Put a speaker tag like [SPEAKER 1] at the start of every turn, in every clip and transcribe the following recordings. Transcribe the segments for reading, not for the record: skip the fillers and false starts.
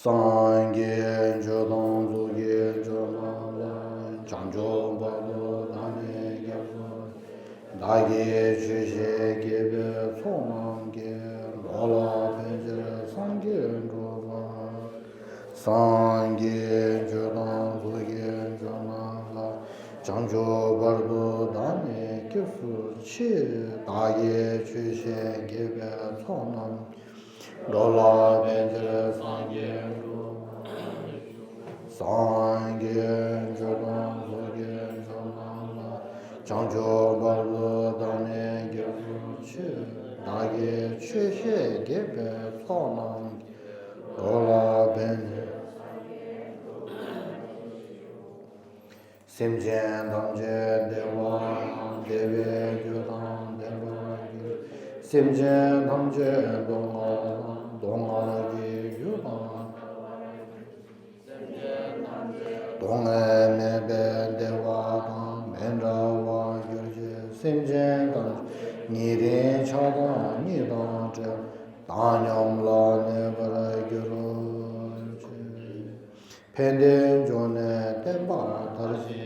[SPEAKER 1] Sangye Jodong Zuye Jodong Changjo Bado Dane Gyabso Dage Chushe Gebe Sonangye Lola Penjere Sangye Joba Sangye Jodong Zuye Jodong Changjo Bado Dane Gyabso Chi Dage Chushe Gebe Sonangye Lola Penjere Sangye Sangye Jodong Zuye Jodong Changjo Bado Dane Gyabso Chi Dage Chushe Gebe Sonangye Lola Penjere Simjen Damje Dewa Deve Gyodang Dewa Simjen Damje Donga Gi Gyodang Donga Mebe Dewa Menra Gyurje Simjen Damje Nirin Chada Nidang Je Danyam La Nebara Gyurje Penden Jone Tenpa Tarsi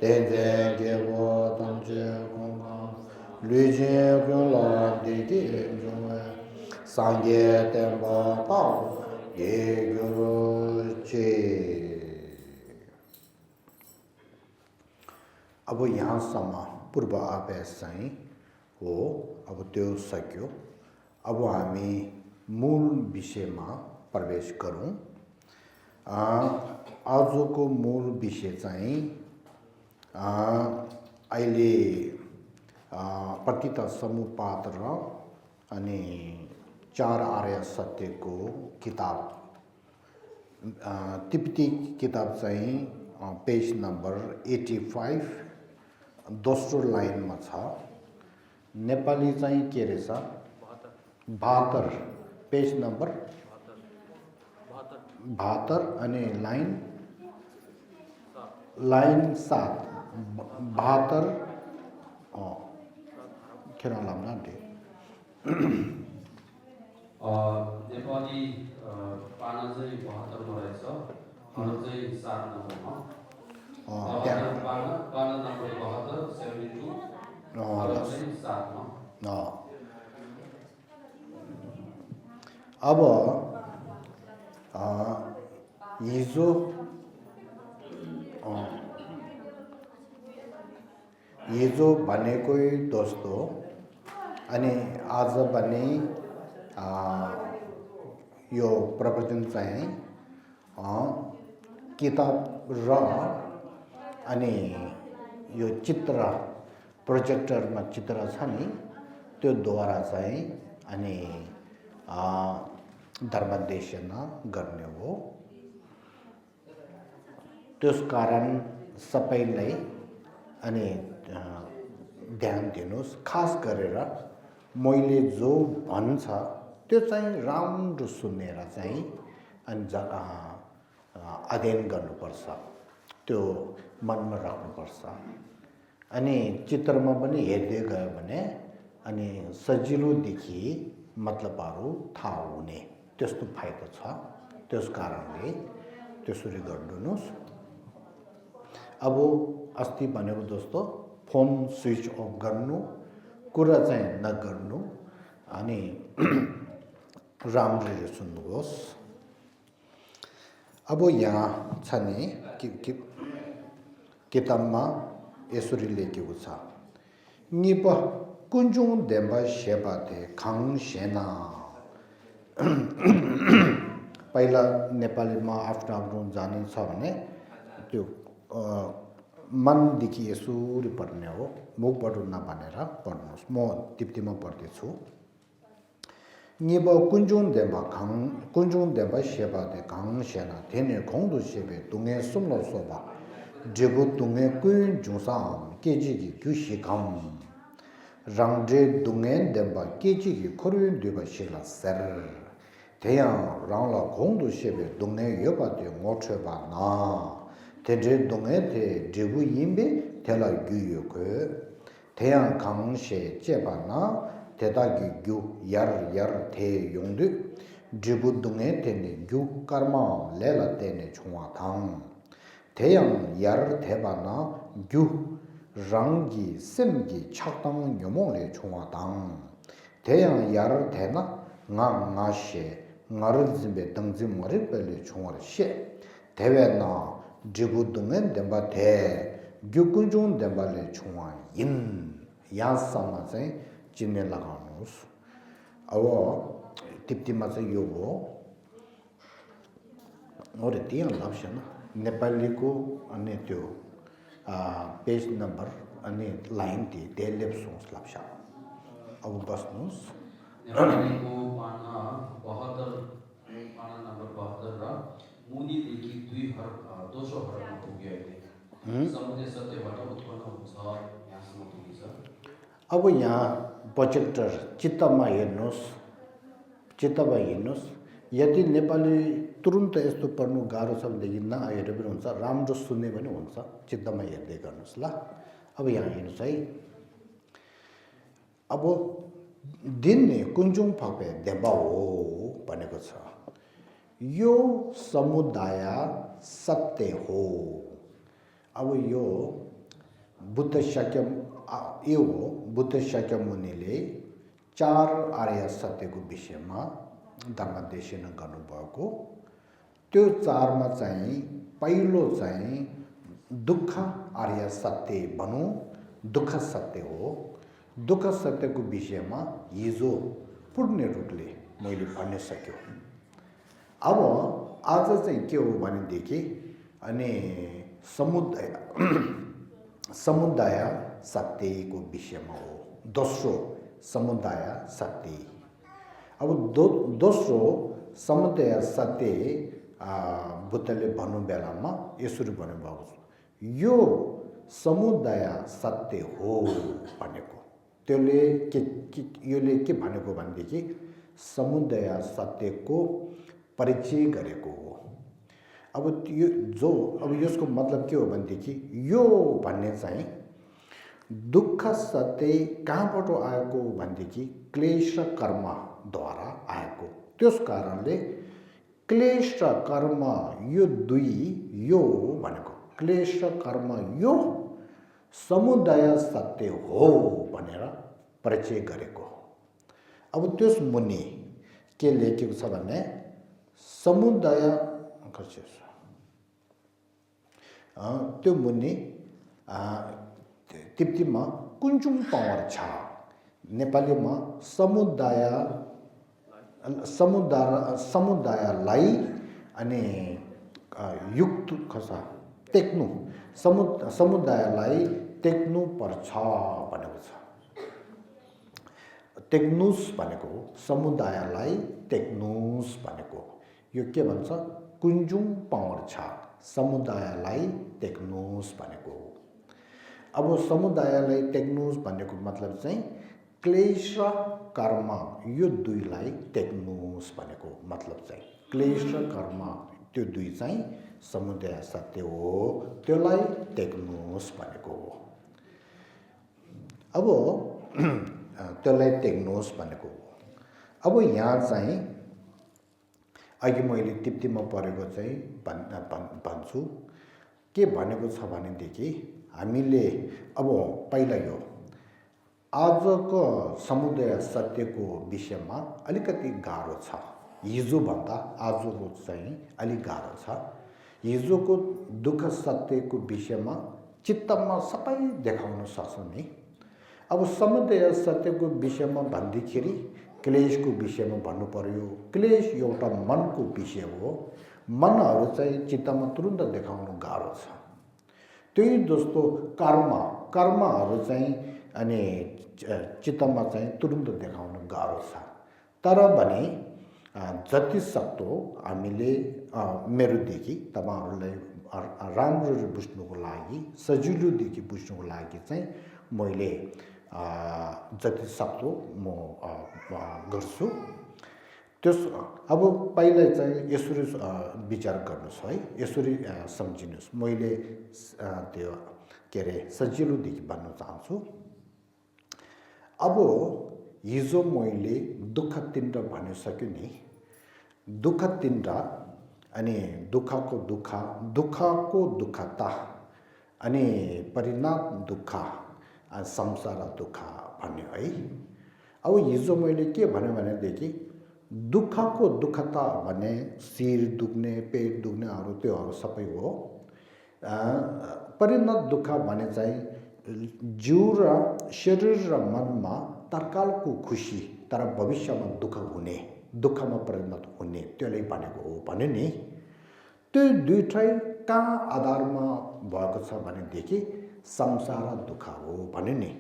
[SPEAKER 1] Tenzen Gebo Damje Konga Lujin Gyula Didi Jone Sangye Tenpa Tao Ye Gyurje अब यहाँ समा पूर्व आवेश चाहिँ हो अब त्यो सक्यो अब हामी मूल विषयमा प्रवेश गरौँ आजको मूल विषय चाहिँ अहिले पतित समुपाद र अनि चार आर्य सत्यको किताब तिब्बती किताब चाहिँ पेज नम्बर 85 दोस्रो लाइनमा छ नेपाली चाहिँ के रहेछ 72 पेज नम्बर 72 अनि लाइन 7 72 खेर लामना दे
[SPEAKER 2] नेपाली पाना चाहिँ 72 मा रहेछ अरु चाहिँ 7 नम्बरमा पाना नम्बर 72 72 अरु चाहिँ 7 मा
[SPEAKER 1] अब हिजो भनेको दोस्तो अनि आज भने यो प्रवचन चाहिँ किताब र अनि यो चित्र प्रोजेक्टरमा चित्र छ नि त्यो द्वारा चाहिँ अनि धर्मदेशना गर्ने हो त्यसकारण सबैलाई अनि ध्यान दिनुस् खास गरेर मैले जो भन्छ त्यो चाहिँ राम्रो सुनेर चाहिँ अनि अध्ययन गर्नुपर्छ त्यो मनमा राख्नुपर्छ अनि चित्रमा पनि हेर्दै गयो भने अनि सजिलो देखि मतलबहरू थाहा हुने त्यस्तो फाइदा छ त्यस कारणले त्यसरी गर्नुस् अब अस्ति भनेको जस्तो फोन स्विच अफ गर्नु कुरा चाहिँ नगर्नु अनि राम्ररी सुन्नुहोस् अब यहाँ छ नि किताबमा यसरी लेखेको छ निप कुञ्जुङ देम्बा शेपाते खाङ सेना पहिला नेपालीमा आफ्नो जाने छ भने त्यो मनदेखि यसरी पढ्ने हो मुखबाट नभनेर पढ्नुहोस् म तिब्बतीमा पढ्दैछु निब कुञ्जुङ देम्बा शेपाते खाङ सेना थेने खोङदु शेबे तुङे सुम्लो सोबा जेगो तुङे कुइन जुसाम केजिगी क्युशिखम रंगजे दुंगे देम्बा केजिगी खोरुइन दुबा शिला सर तेया रांला खोंदु शेबे दुंगे योबाते मोछेबा ना तेजे दुंगे थे जेगु यिम्बे तेला गुयो को तेया खांग शे जेबा ना तेदा गु यार थे योंदु जिबुदुङे तेने ग्यु कर्मा लेला तेने छुवा थांग 태양 야르 대바나 규 랑기 셈기 착당 요몽레 총화당 태양 야르 대나 나나셰 나르즈베 등진 머리벨레 총화셰 대외나 지부등은 덴바테 규군중 덴발레 총화 인 야사마세 진nel라가노스 아워 팁팁마세 요고 오래 뛰어 납시나 नेपाली को अन्य त्यो पेज नंबर अन्य लाइन ती डेलिप सोच लप्सा अब बस्नुस्
[SPEAKER 2] नेपाली को पाना 72 पाना नंबर 72 र मुनि देखि 200 हरमा पुग्यो समुद्र सत्यबाट उत्पन्न हुन्छ यहाँसम्म पुगिन्छ
[SPEAKER 1] अब यहाँ प्रोजेक्टर चित्तमा हेर्नुस् यदि नेपाली तुरुन्त यस्तो पढ्नु गाह्रो छ भनेदेखि नआएर पनि हुन्छ राम्रो सुन्ने पनि हुन्छ चित्तमा हेर्दै गर्नुस् ल अब यहाँ हेर्नुस् है अब दिनले कुञ्जुङ फपे देबा हो भनेको छ यो समुदाय सत्य हो अब यो बुद्ध शाक्य मुनिले 4 आर्य सत्यको विषयमा धर्मदेशन गर्नुभएको त्यो 4 मा चाहिँ पहिलो चाहिँ दुःख आर्य सत्य भनौं दुःख सत्य हो दुःख सत्यको विषयमा हिजो पूर्ण रूपले मैले भन्न सक्यो अब आज चाहिँ के हो भनेदेखि अनि समुदाय सत्यको विषयमा हो दोस्रो समुदाय सत्य अब दोस्रो समुदाय सत्य बुद्धले भन्नु बेलामा यसरी भन्नुभएको छ यो समुदाय सत्य हो भनेको त्यसले योले के भनेको भनेदेखि समुदाय सत्यको परिचय गरेको हो अब यो अब यसको मतलब के हो भनेदेखि यो भन्ने चाहिँ दुःख सत्य कहाँबाट आएको भनेदेखि क्लेश कर्म द्वारा आएको त्यस कारणले क्लेश र कर्म यो दुई यो भनेको क्लेश र कर्म यो समुदाय सत्य हो भनेर परिचय गरेको अब त्यस मुनि के लेखेको छ भने समुदाय त्यो मुनि तिप्तीमा कुञ्जुङ पावर छ नेपालीमा समुदायलाई अनि युक्त खसा टेक्नु समुदायलाई टेक्नु पर्छ भनेको छ टेक्नुस भनेको समुदायलाई टेक्नुस भनेको यो के भन्छ कुञ्जुङ पावर छ समुदायलाई टेक्नुस भनेको अब समुदायलाई टेक्नुस भनेको मतलब चाहिँ क्लेश र कर्म यो दुईलाई टेक्नुस भनेको मतलब चाहिँ क्लेश र कर्म त्यो दुई चाहिँ समुदाय सत्य हो त्यसलाई टेक्नुस भनेको हो अब त्यसलाई टेक्नुस भनेको हो अब यहाँ चाहिँ अघि मैले तिप्तीमा परेको चाहिँ भन्छु के भनेको छ भनेदेखि हामीले अब पहिला यो आजको समुदाय सत्यको विषयमा अलिकति गाह्रो छ हिजोभन्दा आजको चाहिँ अलिक गाह्रो छ हिजोको दुःख सत्यको विषयमा चित्तमा सबै देखाउन सक्छौँ नि अब समुदाय सत्यको विषयमा भन्दाखेरि क्लेशको विषयमा भन्नु पर्यो क्लेश एउटा मनको विषय हो मनहरू चाहिँ चित्तमा तुरुन्त देखाउनु गाह्रो छ त्यही जस्तो कर्महरू चाहिँ अनि चित्तमा चाहिँ तुरुन्त देखाउन गाह्रो छ तर भने जति सक्दो हामीले मेरोदेखि तपाईहरुलाई राम्ररी बुझ्नुको लागि सजिलोदेखि बुझ्नुको लागि चाहिँ मैले जति सक्दो म गर्छु त्यस अब पहिला चाहिँ यसरी विचार गर्नुस् है यसरी सम्झिनुस् मैले त्यो के रे सजिलोदेखि भन्न चाहन्छु अब हिजो मैले दुःख तिनवटा भनिसक्यो नि दुःख तीनटा अनि दुःखको दुःखता अनि परिणाम दुःख संसार दुःख भन्यो है। अब हिजो मैले के भने भनेदेखि दुःखको दुःखता भने शिर दुख्ने पेट दुख्नेहरू त्योहरू सबै हो। परिणत दुःख भने चाहिँ जिउ र शरीर र मनमा तत्कालको खुसी तर भविष्यमा दुःख हुने दुःखमा परिणत हुने त्यसले भनेको हो भने नि त्यो दुईटै कहाँ आधारमा भएको छ भनेदेखि संसार दुःख हो भने नि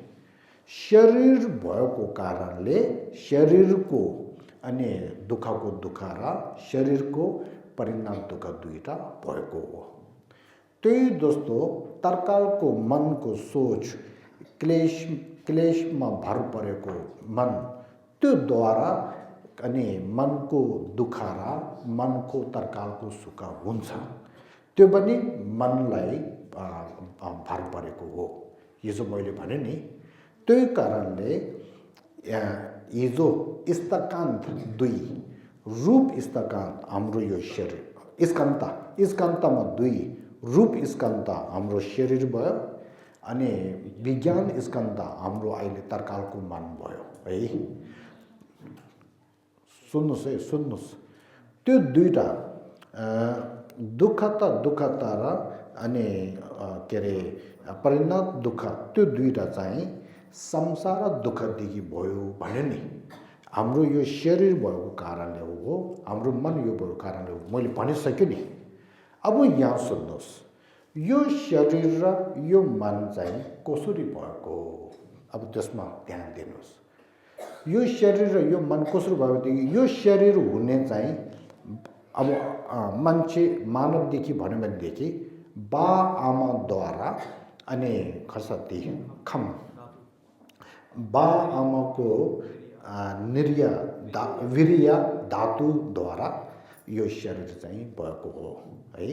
[SPEAKER 1] शरीर भएको कारणले शरीरको अनि दुःखको दुःख र शरीरको परिणाम दुःख दुईटा भएको हो। त्यही जस्तो तत्कालको मनको सोच क्लेशमा भर परेको मन त्योद्वारा अनि मनको दुःख र मनको तत्कालको सुख हुन्छ, त्यो पनि मनलाई भर परेको हो। हिजो मैले भने नि त्यही कारणले हिजो स्थकान्त दुई रूप स्थकान्त हाम्रो यो शरीर स्कन्धमा दुई रूप स्कन्ध हाम्रो शरीर भयो अनि विज्ञान स्कन्ध हाम्रो अहिले तत्कालको मन भयो है। सुन्नुहोस् त्यो दुईटा दुःखता र अनि के अरे परिणत दुःख त्यो दुईटा चाहिँ संसार दुःखदेखि भयो भने नि हाम्रो यो शरीर भएको कारणले हो, हाम्रो मन यो भएको कारणले हो, मैले भनिसकेँ नि। अब यहाँ सुन्नुहोस्, यो शरीर र यो मन चाहिँ कसरी भएको हो, अब त्यसमा ध्यान दिनुहोस्। यो शरीर र यो मन कसरी भयो भनेदेखि यो शरीर हुने चाहिँ अब मान्छे मानवदेखि भन्यो भनेदेखि बा आमाद्वारा अनि खसती खम बा आमाको वीर्य धातुद्वारा यो शरीर चाहिँ भएको हो है।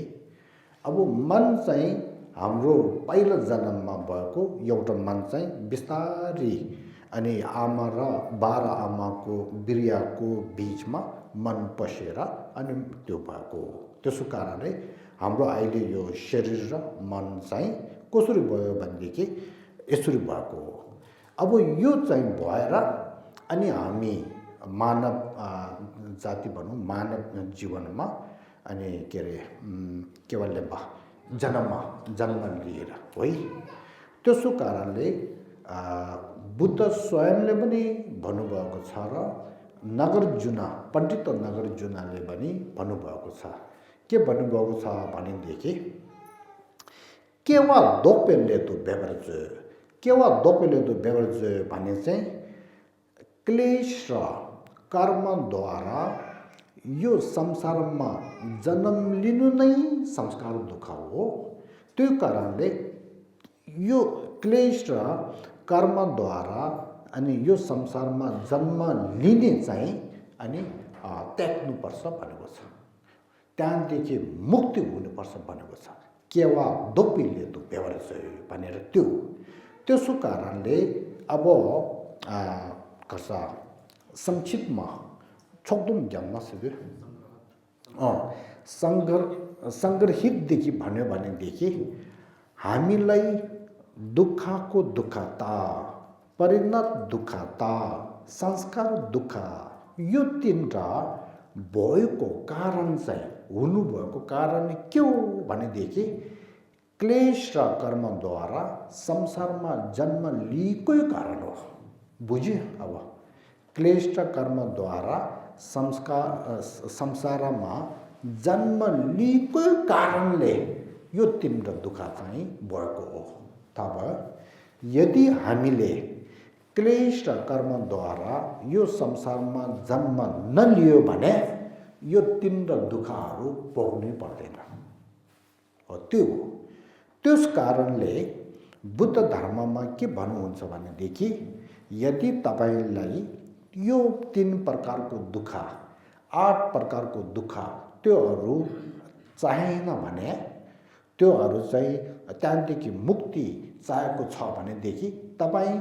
[SPEAKER 1] अब मन चाहिँ हाम्रो पहिलो जन्ममा भएको एउटा मन चाहिँ बिस्तारी अनि आमा र बाह्र आमाको वीर्यको बीचमा मन पसेर अनि त्यो भएको हो। त्यसो कारणले हाम्रो अहिले यो शरीर र मन चाहिँ कसरी भयो भनेदेखि यसरी भएको हो। अब यो चाहिँ भएर अनि हामी मानव जाति भनौँ मानव जीवनमा अनि के अरे केवल जन्म लिएर है। त्यसो कारणले बुद्ध स्वयंले पनि भन्नुभएको छ र पण्डित नागार्जुनले पनि भन्नुभएको छ। के भन्नुभएको छ भनेदेखि केवा दोपेलेतो बेवर्ज भने चाहिँ क्लेश र कर्मद्वारा यो संसारमा जन्म लिनु नै संस्कार दुःख हो। त्यो कारणले यो क्लेश र कर्मद्वारा अनि यो संसारमा जन्म लिने चाहिँ अनि त्याग्नुपर्छ भनेको छ, त्यहाँदेखि मुक्ति हुनुपर्छ भनेको छ। केवा दोपिले तो बेवर्ज भनेर त्यसो कारणले अब कसा संक्षिप्तमा छोक्दुम ज्ञानमा सङ्ग्रहितदेखि भन्यो भनेदेखि हामीलाई दुःखको दुःखता, परिणत दुःखता, संस्कार दुःख यो तीनटा भएको कारण चाहिँ हुनुभएको कारण के हो भनेदेखि क्लेश र कर्मद्वारा संसारमा जन्म लिएकै कारण हो। बुझ्यो? अब क्लेश र कर्मद्वारा संसारमा जन्म लिएकै कारणले यो तीव्र दुःख चाहिँ भएको हो। तब यदि हामीले क्लेश र कर्मद्वारा यो संसारमा जन्म नलियो भने यो तीव्र दुःखहरू भोग्नै पर्दैन हो। त्यस कारणले बुद्ध धर्ममा के भन्नुहुन्छ भनेदेखि यदि तपाईलाई यो 3 प्रकारको दुःख 8 प्रकारको दुःख त्योहरू चाहेन भने त्योहरू चाहिँ त्यहाँदेखि मुक्ति चाहेको छ भनेदेखि तपाईँ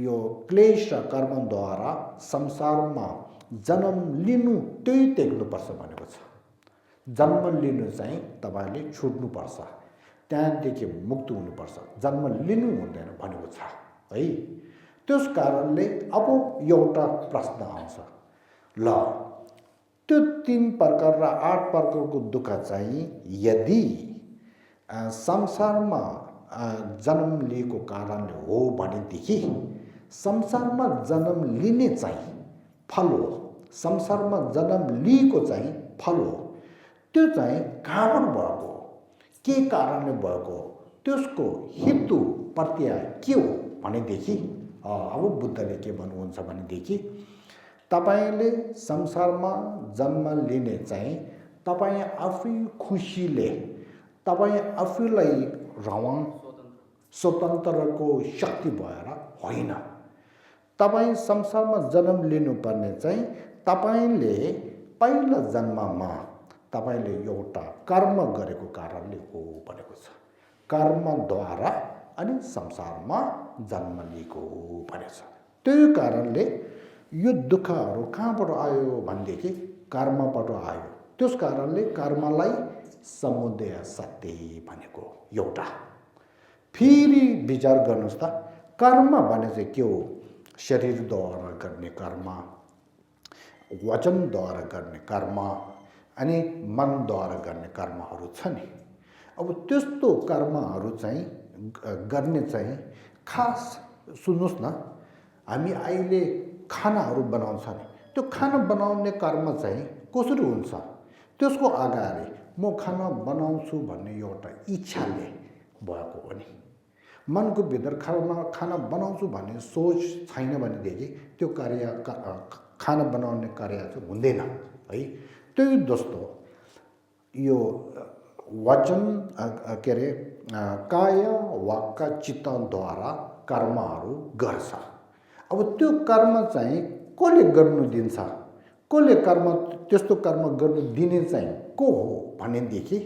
[SPEAKER 1] यो क्लेश र कर्मद्वारा संसारमा जन्म लिनु त्यही त्याग्नुपर्छ भनेको छ। जन्म लिनु चाहिँ तपाईँले छुट्नुपर्छ, त्यहाँदेखि मुक्त हुनुपर्छ, जन्म लिनु हुँदैन भनेको छ है। त्यस कारणले अब एउटा प्रश्न आउँछ, ल त्यो 3 प्रकार र 8 प्रकारको दुःख चाहिँ यदि संसारमा जन्म लिएको कारणले हो भनेदेखि संसारमा जन्म लिने चाहिँ फल हो, संसारमा जन्म लिएको चाहिँ फल हो, त्यो चाहिँ कहाँबाट भएको हो, के कारणले भएको हो, त्यसको हेतु प्रत्यय के हो भनेदेखि अब बुद्धले के भन्नुहुन्छ भनेदेखि तपाईले संसारमा जन्म लिने चाहिँ तपाईँ आफै खुसीले तपाईँ आफैलाई रवान स्वतन्त्रको शक्ति भएर होइन। तपाईँ संसारमा जन्म लिनुपर्ने चाहिँ तपाईले पहिला जन्ममा तपाईले एउटा कर्म गरेको कारणले हो भनेको छ। कर्मद्वारा अनि संसारमा जन्म लिएको हो भनेको छ। त्यही कारणले यो दुःखहरू कहाँबाट आयो भनेदेखि कर्मबाट आयो। त्यस कारणले कर्मलाई समुदय सत्य भनेको एउटा। फेरि विचार गर्नुहोस् त, कर्म भने चाहिँ के हो? शरीरद्वारा गर्ने कर्म, वचनद्वारा गर्ने कर्म अनि मनद्वारा गर्ने कर्महरू छ नि। अब त्यस्तो कर्महरू चाहिँ गर्ने चाहिँ खास सुन्नुहोस् न, हामी अहिले खानाहरू बनाउँछ नि, त्यो खाना बनाउने कर्म चाहिँ कसरी हुन्छ? त्यसको अगाडि म खाना बनाउँछु भन्ने एउटा इच्छाले भएको हो नि। मनको भित्र खाना बनाउँछु भन्ने सोच छैन भनेदेखि त्यो कार्य खाना बनाउने कार्य चाहिँ हुँदैन है। त्यही जस्तो यो वचन के अरे काया वाक्य चित्तद्वारा कर्महरू गर्छ। अब त्यो कर्म चाहिँ कसले गर्नु दिन्छ? कसले कर्म त्यस्तो कर्म गर्नु दिने चाहिँ को हो भनेदेखि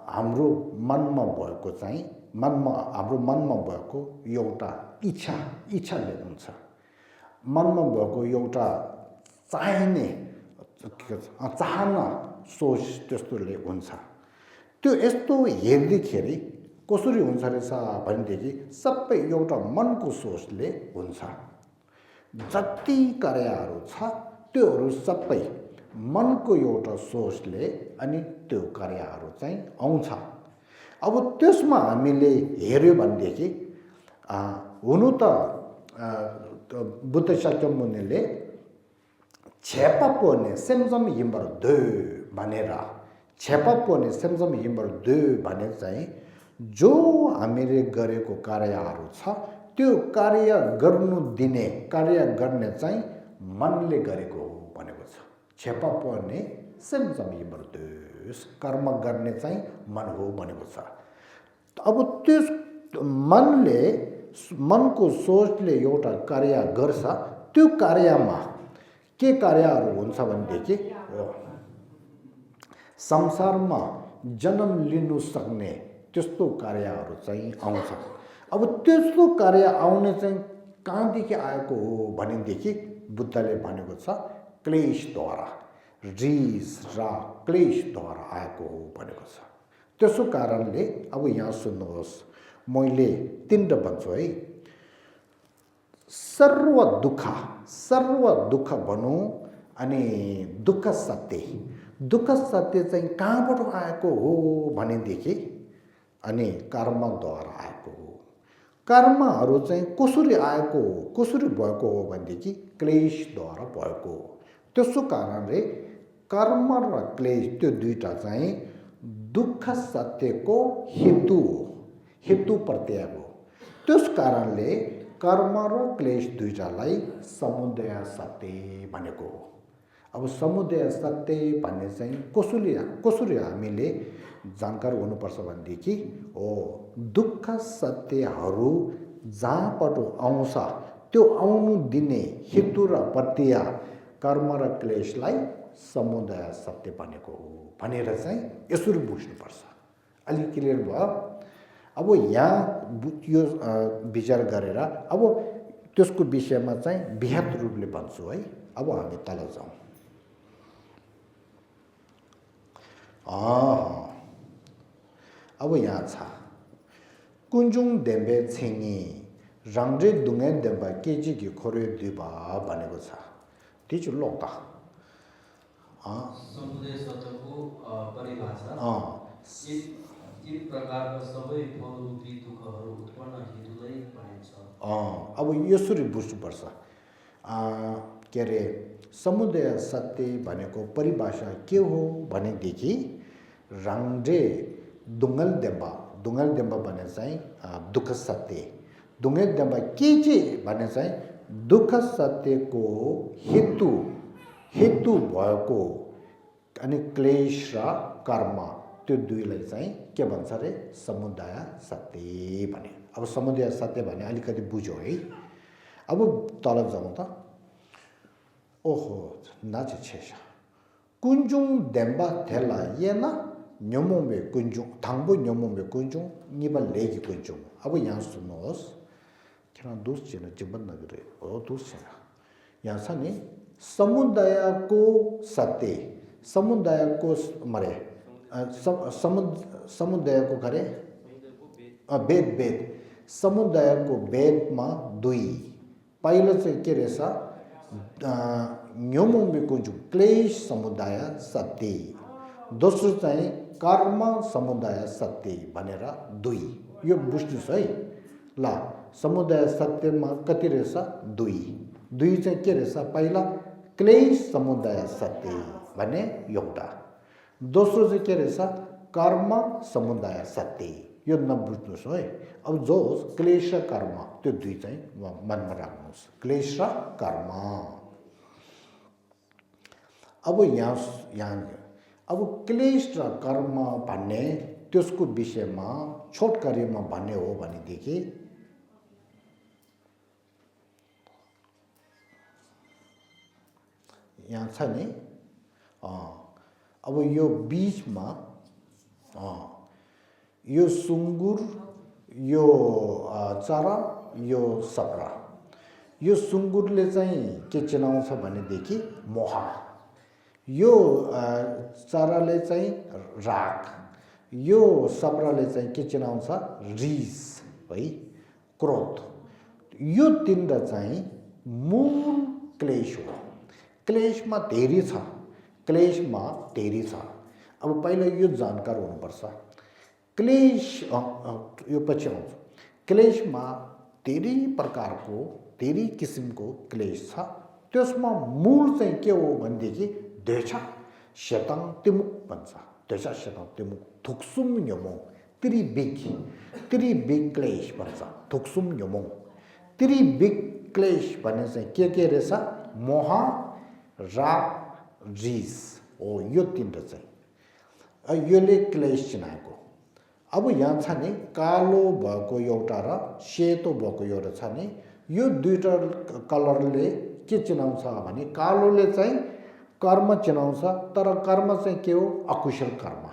[SPEAKER 1] हाम्रो मनमा भएको चाहिँ हाम्रो मनमा भएको एउटा इच्छाले हुन्छ। मनमा भएको एउटा चाहिने चाहना सोच त्यस्तोले हुन्छ। त्यो यस्तो हेर्दाखेरि कसरी हुन्छ रहेछ भनेदेखि सबै एउटा मनको सोचले हुन्छ। जति कार्यहरू छ त्योहरू सबै मनको एउटा सोचले अनि त्यो कार्यहरू चाहिँ आउँछ। अब त्यसमा हामीले हेर्यो भनेदेखि हुनु त बुद्ध शाक्य मुनिले छेपापोने सेमजम हिम्बर दो भनेर छेपापोने सेमजम हिम्बर दो भने चाहिँ जो हामीले गरेको कार्यहरू छ त्यो कार्य गर्नु दिने कार्य गर्ने चाहिँ मनले गरेको हो भनेको छ। छेपापोने सेमजम हिम्बर दो कर्म गर्ने चाहिँ मन हो भनेको छ। अब त्यस मनले मनको सोचले एउटा कार्य गर्छ, त्यो कार्यमा के कार्यहरू हुन्छ भनेदेखि संसारमा जन्म लिनु सक्ने त्यस्तो कार्यहरू चाहिँ आउँछ। अब त्यस्तो कार्य आउने चाहिँ कहाँदेखि आएको हो भनेदेखि बुद्धले भनेको छ क्लेशद्वारा, रिस र क्लेशद्वारा आएको हो भनेको छ। त्यसो कारणले अब यहाँ सुन्नुहोस्, मैले 3 भन्छु है। सर्व दुःख भनौँ अनि दुःख सत्य चाहिँ कहाँबाट आएको हो भनेदेखि अनि कर्मद्वारा आएको हो। कर्महरू चाहिँ कसरी आएको हो, कसरी भएको हो भनेदेखि क्लेशद्वारा भएको हो। त्यसो कारणले कर्म र क्लेश त्यो दुईटा चाहिँ दुःख सत्यको हेतु प्रत्यय हो। त्यस कारणले कर्म र क्लेश दुईटालाई समुदय सत्य भनेको हो। अब समुदय सत्य भन्ने चाहिँ कसरी हामीले जानकार हुनुपर्छ भनेदेखि दुःख सत्यहरू जहाँबाट आउँछ त्यो आउनु दिने हेतु र प्रत्यय कर्म र क्लेशलाई समुदय सत्य भनेको हो भनेर चाहिँ यसरी बुझ्नुपर्छ। अलिक क्लियर भयो? अब यहाँ यो विचार गरेर अब त्यसको विषयमा चाहिँ बृहत रूपले भन्छु है। अब हामी तल जाउँ अब यहाँ छ कुञ्जुङ देम्बे छिङी रङरे दुङे देम्बा केजी कि खोरे दिबा भनेको छ तिजु लोक्ता
[SPEAKER 2] समुदाय सतहको परिभाषा तीन प्रकारका सबै फलरूपी दुःखहरू उत्पन्न हेतुलाई भनिन्छ
[SPEAKER 1] अब यसरी बुझ्नुपर्छ के अरे समुदाय सत्य भनेको परिभाषा के हो भनेदेखि रङरे दुङ्गल देम्बा भने चाहिँ दुःख सत्य दुङ्गल देम्बा के भने चाहिँ दुःख सत्यको हेतु भएको अनि क्लेश र कर्म त्यो दुईलाई चाहिँ के भन्छ रे समुदाय सत्य भने अब समुदाय सत्य भने अलिकति बुझ्यो है अब तल जाउँ त ओहो नाचे छेसा कुञ्जुङ देम्बा थेला येना न्योमोमे कुञ्जुङ थाङ्बो न्योमोमे कुञ्जुङ निबा लेगी कुञ्जुङ अब यहाँ सुन्नुहोस् किन दोष छैन जीवन नगरे हो दोष छैन यहाँ छ नि समुदायको सत्य समुदायको मरे समुदायको गरे वेद समुदायको वेदमा दुई पहिलो चाहिँ के रहेछ न्योमोमे कुञ्जुङ क्लेश समुदाय सत्य दोस्रो चाहिँ कर्म समुदाय सत्य भनेर दुई यो बुझ्नुहोस् है ल समुदाय सत्यमा कति रहेछ दुई चाहिँ के रहेछ पहिला क्लेश समुदाय सत्य भने एउटा दोस्रो चाहिँ के रहेछ कर्म समुदाय सत्य यो नबुझ्नुहोस् है अब जो क्लेश र कर्म त्यो दुई चाहिँ मनमा राख्नुहोस् क्लेश र कर्म अब यहाँ अब क्लेश र कर्म भन्ने त्यसको विषयमा छोटकरीमा भन्ने हो भनेदेखि यहाँ छ नि अब यो बीचमा यो सुँगुर यो चरा यो सप्रा यो सुँगुरले चाहिँ के चिनाउँछ भनेदेखि मोह यो चराले चाहिँ राग यो सप्राले चाहिँ के चिनाउँछ रिस है क्रोध यो तीनटा चाहिँ मूल क्लेश हो क्लेशमा धेरै छ अब पहिला यो जानकार हुनुपर्छ क्लेश यो पछि आउँछ क्लेशमा धेरै प्रकारको धेरै किसिमको क्लेश छ त्यसमा मूल चाहिँ के हो भनेदेखि द्वेष शताङ तिमुक भन्छ द्वेष शताङ तिमुक थुक्सुम योमोङ त्रिबिग क्लेश भन्छ थुक्सुम योमोङ त्रिबिग क्लेश भन्ने चाहिँ के रहेछ मोह राग रिस हो यो तीनटा चाहिँ योले क्लेश चिनाएको अब यहाँ छ नि कालो भएको एउटा र सेतो भएको एउटा छ नि यो दुईटा कलरले के चिनाउँछ भने कालोले चाहिँ कर्म चिनाउँछ तर कर्म चाहिँ के हो अकुशल कर्म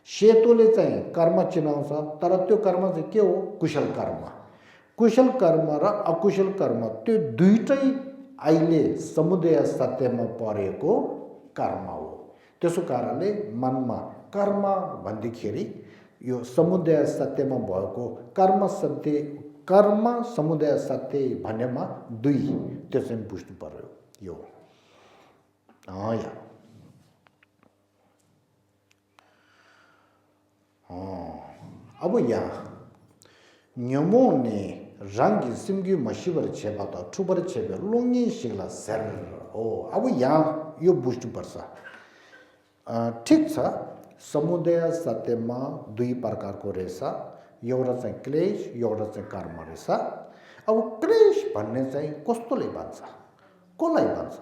[SPEAKER 1] सेतोले चाहिँ कर्म चिनाउँछ तर त्यो कर्म चाहिँ के हो कुशल कर्म र अकुशल कर्म त्यो दुईटै अहिले समुदाय सत्यमा परेको कर्म हो त्यसो कारणले मनमा कर्म भन्दाखेरि यो समुदाय सत्यमा भएको कर्म समुदाय सत्य भन्नेमा दुई त्यो चाहिँ बुझ्नु पर्यो यो अब यहाँ न्योमोने रंगी सिमगी मशीवर छेबा त ठुबर छेबे लोंगी शिगला सर हो अब यहाँ यो बुझ्नुपर्छ ठीक छ समुदाय सत्यमा दुई प्रकारको रहेछ एउटा चाहिँ क्लेश एउटा चाहिँ कर्म रहेछ अब क्लेश भन्ने चाहिँ कस्तोले भन्छ कसलाई भन्छ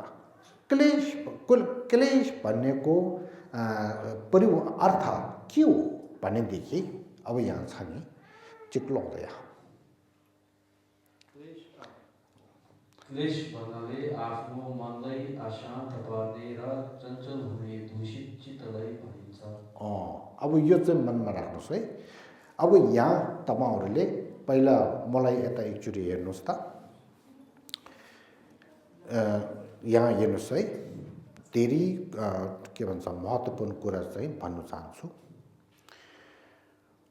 [SPEAKER 1] क्लेश भन्नेको अर्थ के हो भनेदेखि अब यहाँ छ नि चिक्लो हुँदैन
[SPEAKER 2] क्लेश भन्नाले आफ्नो मनलाई अशान्त पार्ने र चञ्चल हुने दूषित चित्तलाई भनिन्छ
[SPEAKER 1] अब यो चाहिँ मनमा राख्नुहोस् है अब यहाँ तपाईहरुले पहिला मलाई यता एकचोटि हेर्नुहोस् त यहाँ हेर्नुहोस् है धेरै के भन्छ महत्त्वपूर्ण कुरा चाहिँ भन्न चाहन्छु।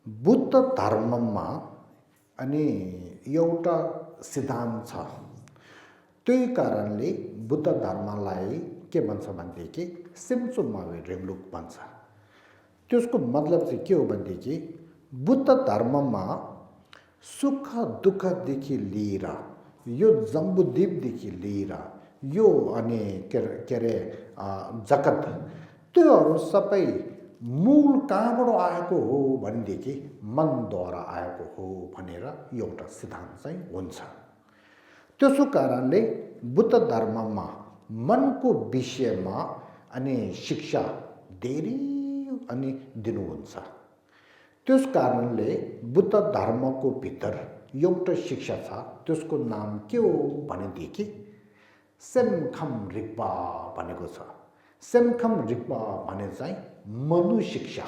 [SPEAKER 1] बुद्ध धर्ममा अनि एउटा सिद्धान्त छ। त्यही कारणले बुद्ध धर्मलाई के भन्छ भनेदेखि सिम्चो मावे रेग्लुक भन्छ। त्यसको मतलब चाहिँ के हो भनेदेखि बुद्ध धर्ममा सुख दुःखदेखि लिएर यो जम्बुद्वीपदेखि लिएर यो अनि के अरे जगत त्योहरू सबै मूल कहाँबाट आएको हो भनेदेखि मनद्वारा आएको हो भनेर एउटा सिद्धान्त चाहिँ हुन्छ। त्यसो कारणले बुद्ध धर्ममा मनको विषयमा अनि शिक्षा धेरै अनि दिनुहुन्छ। त्यस कारणले बुद्ध धर्मको भित्र एउटा शिक्षा छ, त्यसको नाम के हो भनेदेखि सेमखम रिक्पा भनेको छ। सेमखम रिक्पा भने चाहिँ मनु शिक्षा।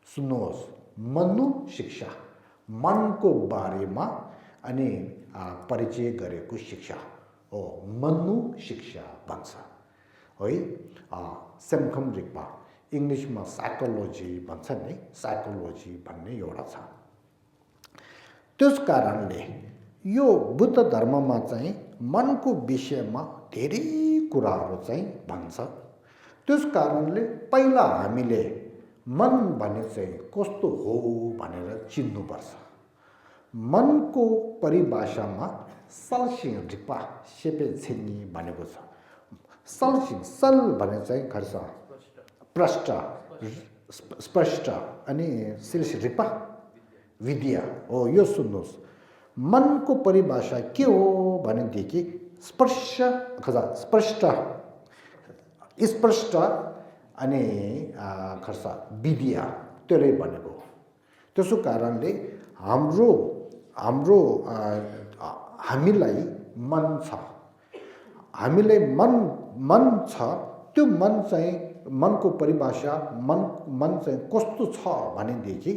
[SPEAKER 1] सुन्नुहोस्, मनु शिक्षा मनको बारेमा अनि परिचय गरेको शिक्षा हो, मनु शिक्षा भन्छ है। सेमखम रिक्पा इङ्ग्लिसमा साइकोलोजी भन्छ नि, साइकोलोजी भन्ने एउटा छ। त्यस कारणले यो बुद्ध धर्ममा चाहिँ मनको विषयमा धेरै कुराहरू चाहिँ भन्छ। त्यस कारणले पहिला हामीले मन भने चाहिँ कस्तो हो भनेर चिन्नुपर्छ। मनको परिभाषामा सलसिङ रिक्पा सेपे छिन्नी भनेको छ। सलसिङ सल भने चाहिँ खर्च प्रष्ट स्पष्ट अनि सिल्स रिक्पा विद्या हो। यो सुन्नुहोस्, मनको परिभाषा के हो भनेदेखि स्पर्श स्पष्ट स्पष्ट अनि खर्च विद्या त्यसले भनेको। त्यसो कारणले हाम्रो हामीलाई मन छ, हामीलाई मन छ। त्यो मन चाहिँ मनको परिभाषा मन चाहिँ कस्तो छ भनेदेखि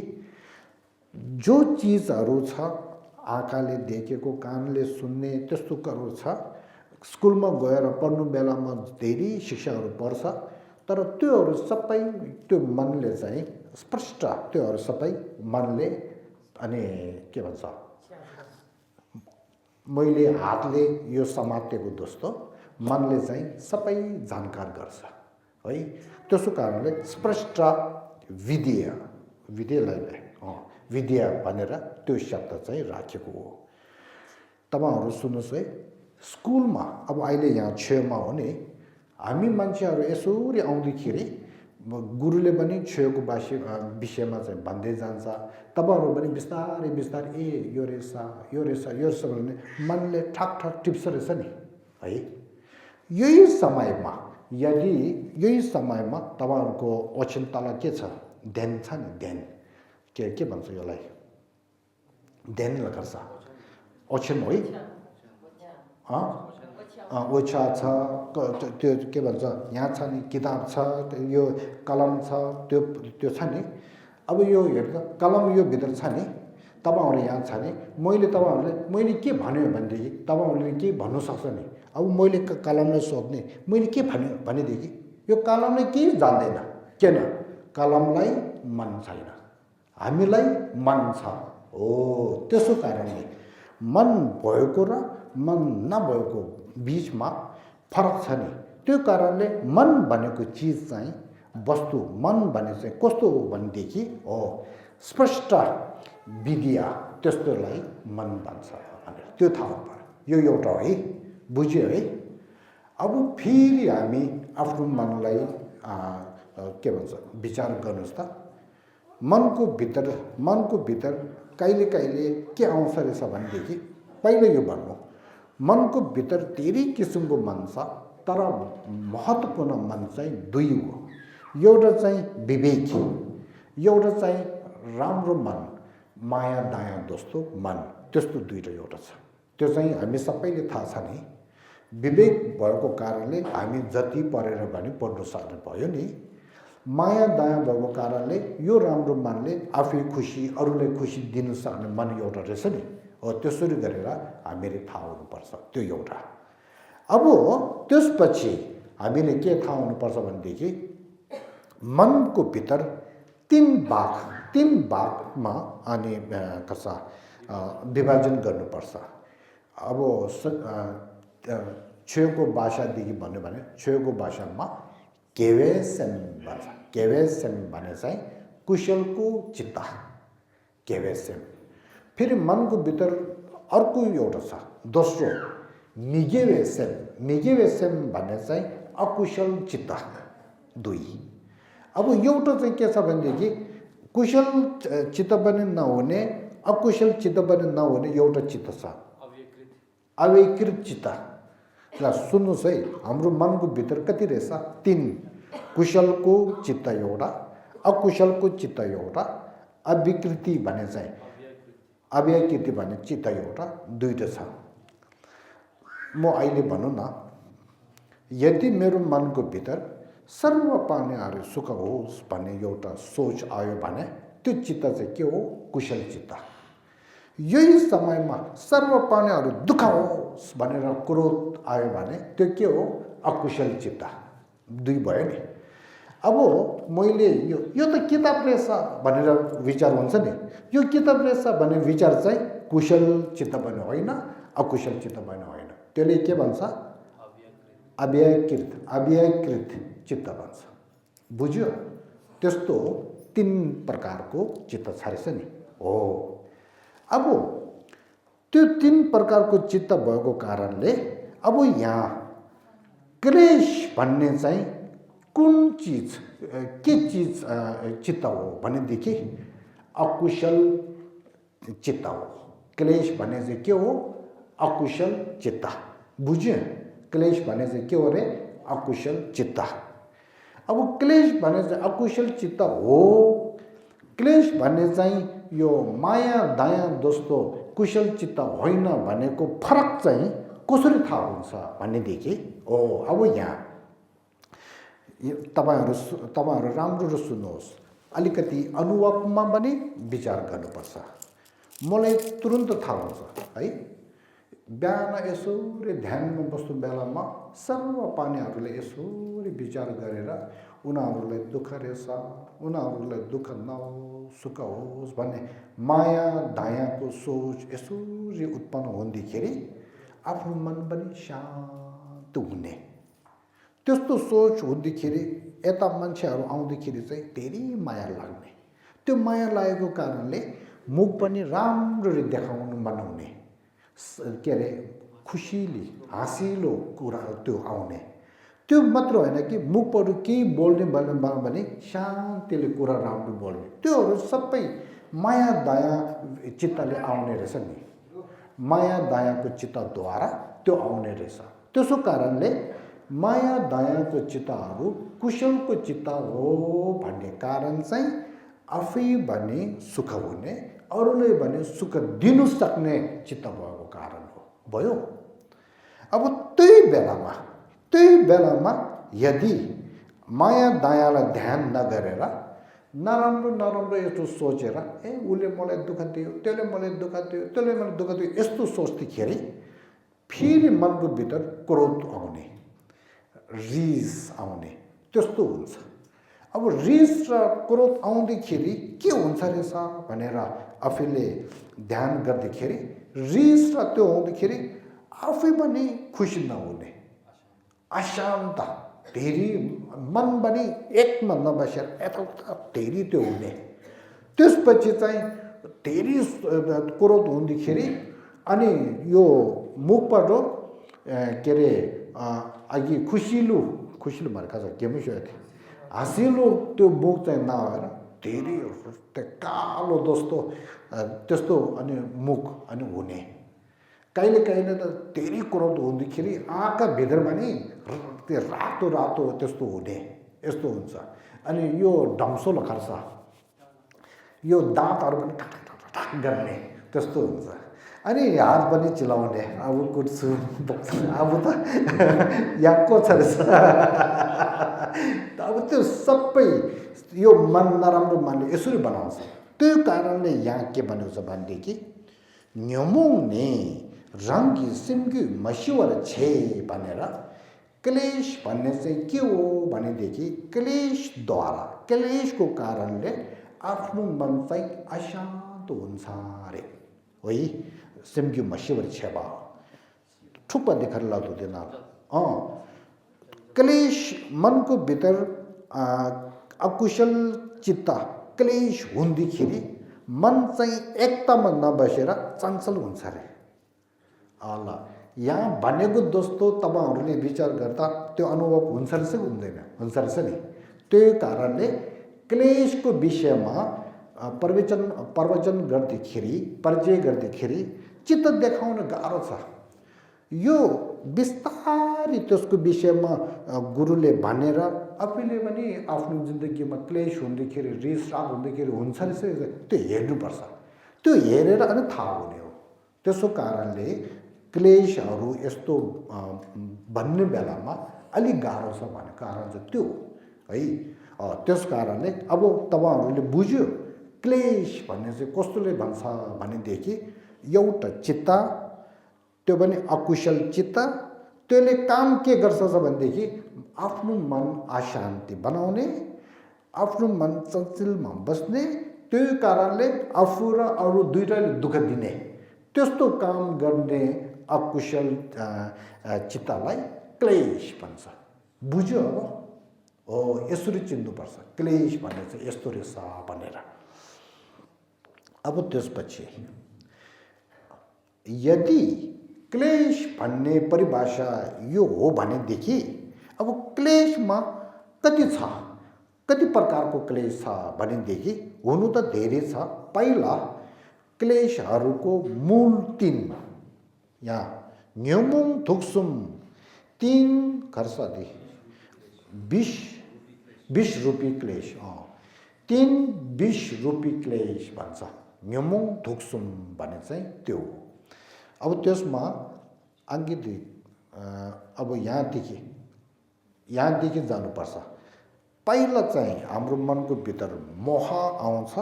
[SPEAKER 1] जो चिजहरू छ आँखाले देखेको कानले सुन्ने त्यस्तो कुरो छ। स्कुलमा गएर पढ्नु बेलामा धेरै शिक्षाहरू पर्छ, तर त्योहरू सबै त्यो मनले चाहिँ स्पष्ट त्योहरू सबै मनले अनि के भन्छ मैले हातले यो समातेको जस्तो मनले चाहिँ सबै जानकार गर्छ है। त्यसो कारणले स्पष्ट विद्यालाई विद्या भनेर त्यो शब्द चाहिँ राखेको हो। तपाईहरु सुन्नुहोस् है, स्कुलमा अब अहिले यहाँ छेउमा हो नि, हामी मान्छेहरू यसरी आउँदाखेरि गुरुले पनि छेउको विषयमा चाहिँ भन्दै जान्छ। तपाईहरु पनि बिस्तारै बिस्तारै यो रहेछ भने मनले ठक ठक टिप्छ रहेछ नि है। यही समयमा तपाईहरुको ओछिन तल के छ, ध्यान छ नि, ध्यान के भन्छ यसलाई, ध्यान गर्छ ओछिन है। ओछा छ त्यो के भन्छ, यहाँ छ नि किताब छ, यो कलम छ, त्यो छ नि। अब यो हेर्दा कलम यो भित्र छ नि, तपाईहरु यहाँ छ नि। मैले के भन्यो भनेदेखि तपाईहरुले के भन्नु सक्छ नि। अब मैले कलमलाई सोध्ने मैले के भन्यो भनेदेखि यो कलमले केही जान्दैन। किन? कलमलाई मन छैन, हामीलाई मन छ हो। त्यसो कारणले मन भएको र मन नभएको बीचमा फरक छ नि। त्यो कारणले मन भनेको चिज चाहिँ वस्तु, मन भने चाहिँ कस्तो हो भनेदेखि हो स्पष्ट विद्या, त्यस्तोलाई मन भन्छ भनेर त्यो थाहा पर्यो। यो एउटा है, बुझ्यो है। अब फेरि हामी आफ्नो मनलाई के भन्छ विचार गर्नुहोस् त। मनको भित्र कहिले के आउँछ रहेछ भनेदेखि पहिले यो भन्नु, मनको भित्र धेरै किसिमको मन छ, तर महत्त्वपूर्ण मन चाहिँ दुई हो। एउटा चाहिँ विवेकी, एउटा चाहिँ राम्रो मन, माया दया जस्तो मन, त्यस्तो दुईटा एउटा छ। त्यो चाहिँ हामी सबैले थाहा छ नि। विवेक भएको कारणले हामी जति पढेर पनि पढ्नु सक्ने भयो नि। माया दया भएको कारणले यो राम्रो मनले आफै खुसी अरूलाई खुसी दिन सक्ने मन एउटा रहेछ नि हो। त्यसरी गरेर हामीले थाहा हुनुपर्छ त्यो एउटा। अब त्यसपछि हामीले के थाहा हुनुपर्छ भनेदेखि मनको भित्र तीन भागमा अनि कसा विभाजन गर्नुपर्छ। अब छेउको भाषादेखि भन्यो भने छेउको भाषामा केवेसन भन्छ। केवेसन भने चाहिँ कुशलको चित्त केवेसन। फेरि मनको भित्र अर्को एउटा छ दोस्रो निगेवेसन भन्ने चाहिँ अकुशल चित्त दुई। अब एउटा चाहिँ के छ भनेदेखि कुशल चित्त पनि नहुने अकुशल चित्त पनि नहुने एउटा चित्त छ अविकृत चित्त। ल सुन्नुहोस् है, हाम्रो मनको भित्र कति रहेछ? तीन। कुशलको चित्त एउटा, अकुशलको चित्त एउटा, अविकृति भने चाहिँ अव्यकृति भन्ने चित्त एउटा, दुईटा छ। म अहिले भनौँ न, यदि मेरो मनको भित्र सर्व प्राणीहरू सुख होस् भन्ने एउटा सोच आयो भने त्यो चित्त चाहिँ के हो? कुशल चित्त। यही समयमा सर्व प्राणीहरू दुःख होस् भनेर क्रोध आयो भने त्यो के हो? अकुशल चित्त। दुई भयो नि। अब मैले यो त किताब रहेछ भनेर विचार हुन्छ नि, यो किताब रहेछ भन्ने विचार चाहिँ कुशल चित्त पनि होइन अकुशल चित्त पनि होइन। त्यसले के भन्छ? अव्यकृत चित्त भन्छ। बुझ्यो? त्यस्तो तीन प्रकारको चित्त छारेछ नि। हो, अब त्यो तीन प्रकारको चित्त भएको कारणले अब यहाँ क्लेश भन्ने चाहिँ कुन चिज के चिज चित्त हो भनेदेखि अकुशल चित्त हो। क्लेश भन्ने चाहिँ के हो? अकुशल चित्त। बुझ्यो? क्लेश भन्ने चाहिँ के हो रे? अकुशल चित्त। अब क्लेश भन्ने चाहिँ अकुशल चित्त हो। क्लेश भन्ने चाहिँ यो माया दया दोस्तो कुशल चित्त होइन भनेको फरक चाहिँ कसरी थाहा हुन्छ भनेदेखि अब यहाँ तपाईहरु राम्रो सुन्नुहोस्, अलिकति अनुभवमा पनि विचार गर्नुपर्छ। मलाई तुरुन्त थाहा हुन्छ है, बिहान यसरी ध्यानमा बस्नु बेलामा सर्व प्राणीहरूले यसरी विचार गरेर उनीहरूलाई दुःख रहेछ, उनीहरूलाई दुःख नहोस् सुख होस् भन्ने माया दयाको सोच यसरी उत्पन्न हुँदाखेरि आफ्नो मन पनि शान्त हुने। त्यस्तो सोच हुँदाखेरि यता मान्छेहरू आउँदाखेरि चाहिँ धेरै माया लाग्ने। त्यो माया लागेको कारणले मुख पनि राम्ररी देखाउनु बनाउने, के अरे खुसीले हाँसिलो कुरा त्यो आउने। त्यो मात्र होइन कि मुखबाट केही बोल्ने भने शान्तिले कुरा राम्रो बोल्ने, त्योहरू सबै माया दया चित्तले आउने रहेछ नि। माया दयाको चित्तद्वारा त्यो आउने रहेछ। त्यसो कारणले माया दयाको चित्तहरू कुशलको चित्त हो भन्ने कारण चाहिँ आफै भने सुख हुने, अरूले भने सुख दिनु सक्ने चित्त भएको कारण हो भयो। अब त्यही बेलामा यदि माया दयालाई ध्यान नगरेर नराम्रो यस्तो सोचेर उसले मलाई दुःख दियो, त्यसले मलाई दुःख दियो, त्यसले मलाई दुःख दियो यस्तो सोच्दाखेरि फेरि मनको भित्र क्रोध आउने, रिस आउने, त्यस्तो हुन्छ। अब रिस र क्रोध आउँदाखेरि के हुन्छ रहेछ भनेर आफैले ध्यान गर्दाखेरि रिस र त्यो आउँदाखेरि आफै पनि खुसी नहुने, अशान्त, धेरै मन पनि एकमा नबसेर यताउता धेरै त्यो हुने। त्यसपछि चाहिँ धेरै क्रोध हुँदाखेरि अनि यो मुखबाट के अरे अघि खुसिलो भर्खा छ के मुख्य हाँसिलो त्यो मुख चाहिँ नभएर धेरै त्यो कालो जस्तो त्यस्तो अनि मुख अनि हुने। कहिले त धेरै क्रोध हुँदाखेरि आँखा भित्रमा नि त्यो रातो त्यस्तो हुने, यस्तो हुन्छ। अनि यो ढम्सोलो खर्छ, यो दाँतहरू पनि ठक गर्ने त्यस्तो हुन्छ। अनि हात पनि चिलाउने, अब कुट्छु अब त यहाँ को छ रहेछ अब त्यो सबै यो मन नराम्रो मनले यसरी बनाउँछ। त्यो कारणले यहाँ के भनेको छ भनेदेखि न्यमुङ्ने रंगी सिमग्यु मशिवर छे भनेर क्लेश भन्ने चाहिँ के हो भनेदेखि क्लेशद्वारा क्लेशको कारणले आफ्नो मन चाहिँ अशान्त हुन्छ रे है सिमग्यु मशिवर छेबा ठुप्पा देखेर लाग्दैन क्लेश मनको भित्र अकुशल चित्त क्लेश हुँदाखेरि मन चाहिँ एकतामा नबसेर चञ्चल हुन्छ रे ल यहाँ भनेको दोस्तो तपाईहरुले विचार गर्दा त्यो अनुभव हुन्छ रहेछ हुँदैन हुन्छ रहेछ नि त्यही कारणले क्लेशको विषयमा प्रवचन गर्दाखेरि परिचय गर्दाखेरि चित्त देखाउन गाह्रो छ यो विस्तारै त्यसको विषयमा गुरुले भनेर आफैले पनि आफ्नो जिन्दगीमा क्लेश हुँदाखेरि रिस राग हुँदाखेरि हुन्छ रहेछ त्यो हेर्नुपर्छ त्यो हेरेर अनि थाहा हुने हो त्यसो कारणले क्लेशहरू यस्तो भन्ने बेलामा अलि गाह्रो छ भन्ने कारण चाहिँ त्यो है त्यस कारणले अब तपाईहरुले बुझ्यो क्लेश भन्ने चाहिँ कस्तोले भन्छ भनेदेखि एउटा चित्त त्यो पनि अकुशल चित्त त्यसले काम के गर्छ भनेदेखि आफ्नो मन अशान्ति बनाउने आफ्नो मन चञ्चलमा बस्ने त्यही कारणले आफू र अरू दुईटाले दुःख दिने त्यस्तो काम गर्ने अकुशल चित्तलाई क्लेश भन्छ बुझ्यो अब हो यसरी चिन्नुपर्छ क्लेश भन्ने चाहिँ यस्तो रहेछ भनेर अब त्यसपछि यदि क्लेश भन्ने परिभाषा यो हो भनेदेखि अब क्लेशमा कति छ कति प्रकारको क्लेश छ भनेदेखि हुनु त धेरै छ पहिला क्लेशहरूको मूल 3 यहाँ न्युमुङ थुक्सुम 3 खर्सादी 20 रुपैयाँ क्लेश 20 रुपैयाँ क्लेश भन्छ न्युमुङ थुक्सुम भने चाहिँ त्यो अब त्यसमा अङ्गित अब यहाँदेखि जानुपर्छ पहिला चाहिँ हाम्रो मनको भित्र मोह आउँछ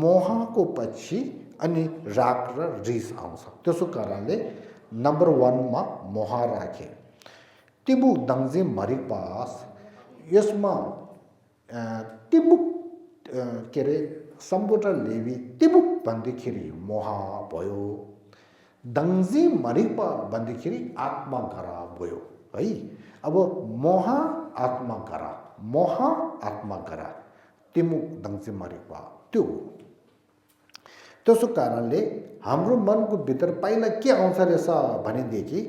[SPEAKER 1] मोहको पछि अनि राग र रिस आउँछ त्यसो कारणले नम्बर 1 मा मोह राखे तिबुक दङजे मरिक पास यसमा तिबुक के रे सम्बोधन लेवी तिबुक भन्दाखेरि मोह भयो दङजी मरिपा भन्दाखेरि आत्मा गरा भयो है अब मोह आत्मा गरा तिमुक दङजी मरिपा त्यो त्यसो कारणले हाम्रो मनको भित्र पहिला के आउँछ रहेछ भनेदेखि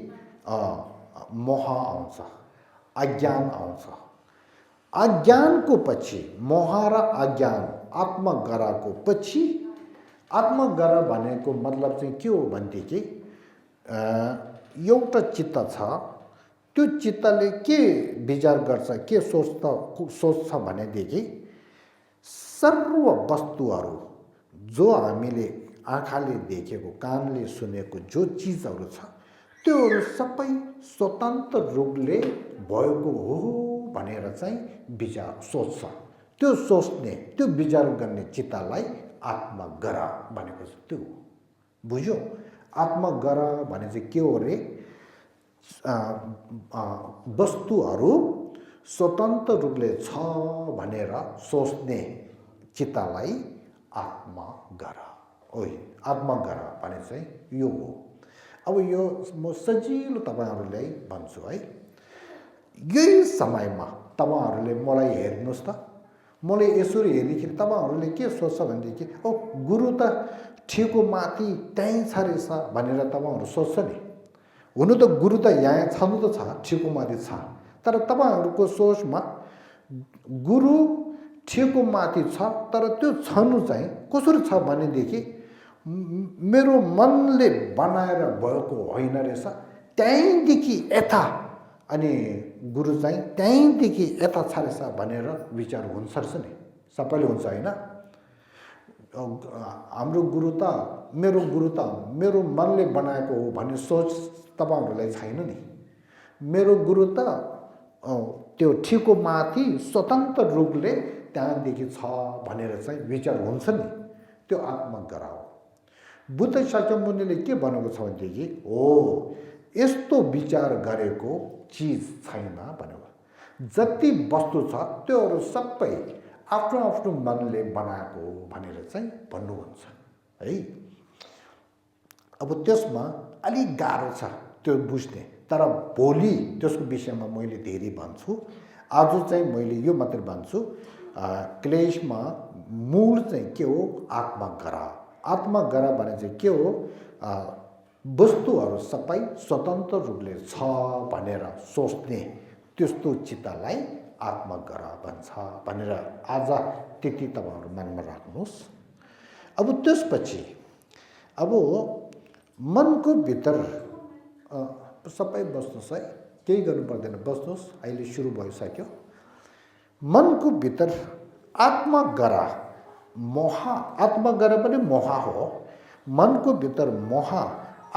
[SPEAKER 1] मोह आउँछ अज्ञान आउँछ अज्ञानको पछि मोह र अज्ञान आत्मा गराको पछि आत्मगरा भनेको मतलब चाहिँ के हो भनेदेखि एउटा चित्त छ त्यो चित्तले के विचार गर्छ के सोच्छ भनेदेखि सर्व वस्तुहरू जो हामीले आँखाले देखेको कानले सुनेको जो चीजहरू छ त्योहरू सबै स्वतन्त्र रूपले भएको हो भनेर चाहिँ विचार सोच्छ त्यो सोच्ने त्यो विचार गर्ने चित्तलाई आत्मगरा भनेको त्यो बुझ्यो आत्मगरा भने चाहिँ के हो रे वस्तुहरू स्वतन्त्र रूपले छ भनेर सोच्ने चित्तलाई आत्मगरा आत्मगरा भने चाहिँ यो हो अब यो म सजिलो तपाईहरुलाई भन्छु है यही समयमा तपाईहरुले मलाई हेर्नुस् त मलाई यसरी हेर्दाखेरि तपाईहरुले के सोच्छ भनेदेखि गुरु त ठिको माथि त्यही छ रहेछ भनेर तपाईहरु सोच्छ नि हुनु त गुरु त यहाँ छनु त छ ठिको माथि छ तर तपाईहरुको सोचमा गुरु ठिको माथि छ तर त्यो छनु चाहिँ कसरी छ भनेदेखि मेरो मनले बनाएर भएको होइन रहेछ त्यहीदेखि यता अनि गुरु चाहिँ त्यहीदेखि यता छ रहेछ भनेर विचार हुन्छ रहेछ नि सबैले हुन्छ हैन हाम्रो गुरु त मेरो मनले बनाएको हो भन्ने सोच तपाईहरुलाई छैन नि मेरो गुरु त त्यो ठिको माथि स्वतन्त्र रूपले त्यहाँदेखि छ भनेर चाहिँ विचार हुन्छ नि त्यो आत्मगरा हो बुद्ध शाक्यमुनिले के भनेको छ भनेदेखि हो यस्तो विचार गरेको चीज छैन भनेको जति वस्तु छ त्योहरू सबै आफ्नो आफ्नो मनले बनाएको भनेर चाहिँ भन्नुहुन्छ है अब त्यसमा अलि गाह्रो छ त्यो बुझ्ने तर भोलि त्यसको विषयमा मैले धेरै भन्छु आज चाहिँ मैले यो मात्र भन्छु क्लेशमा मूल चाहिँ के हो आत्मगरा भने चाहिँ के हो वस्तुहरू सबै स्वतन्त्र रूपले छ भनेर सोच्ने त्यस्तो चित्तलाई आत्मगरा भन्छ भनेर आज त्यति तपाईहरु मनमा राख्नुस् अब त्यसपछि अब मनको भित्र सबै बस्नुस् है केही गर्नु पर्दैन बस्नुस् अहिले सुरु भइसक्यो मनको भित्र आत्मगरा आत्मगरा पनि मोह हो मनको भित्र मोह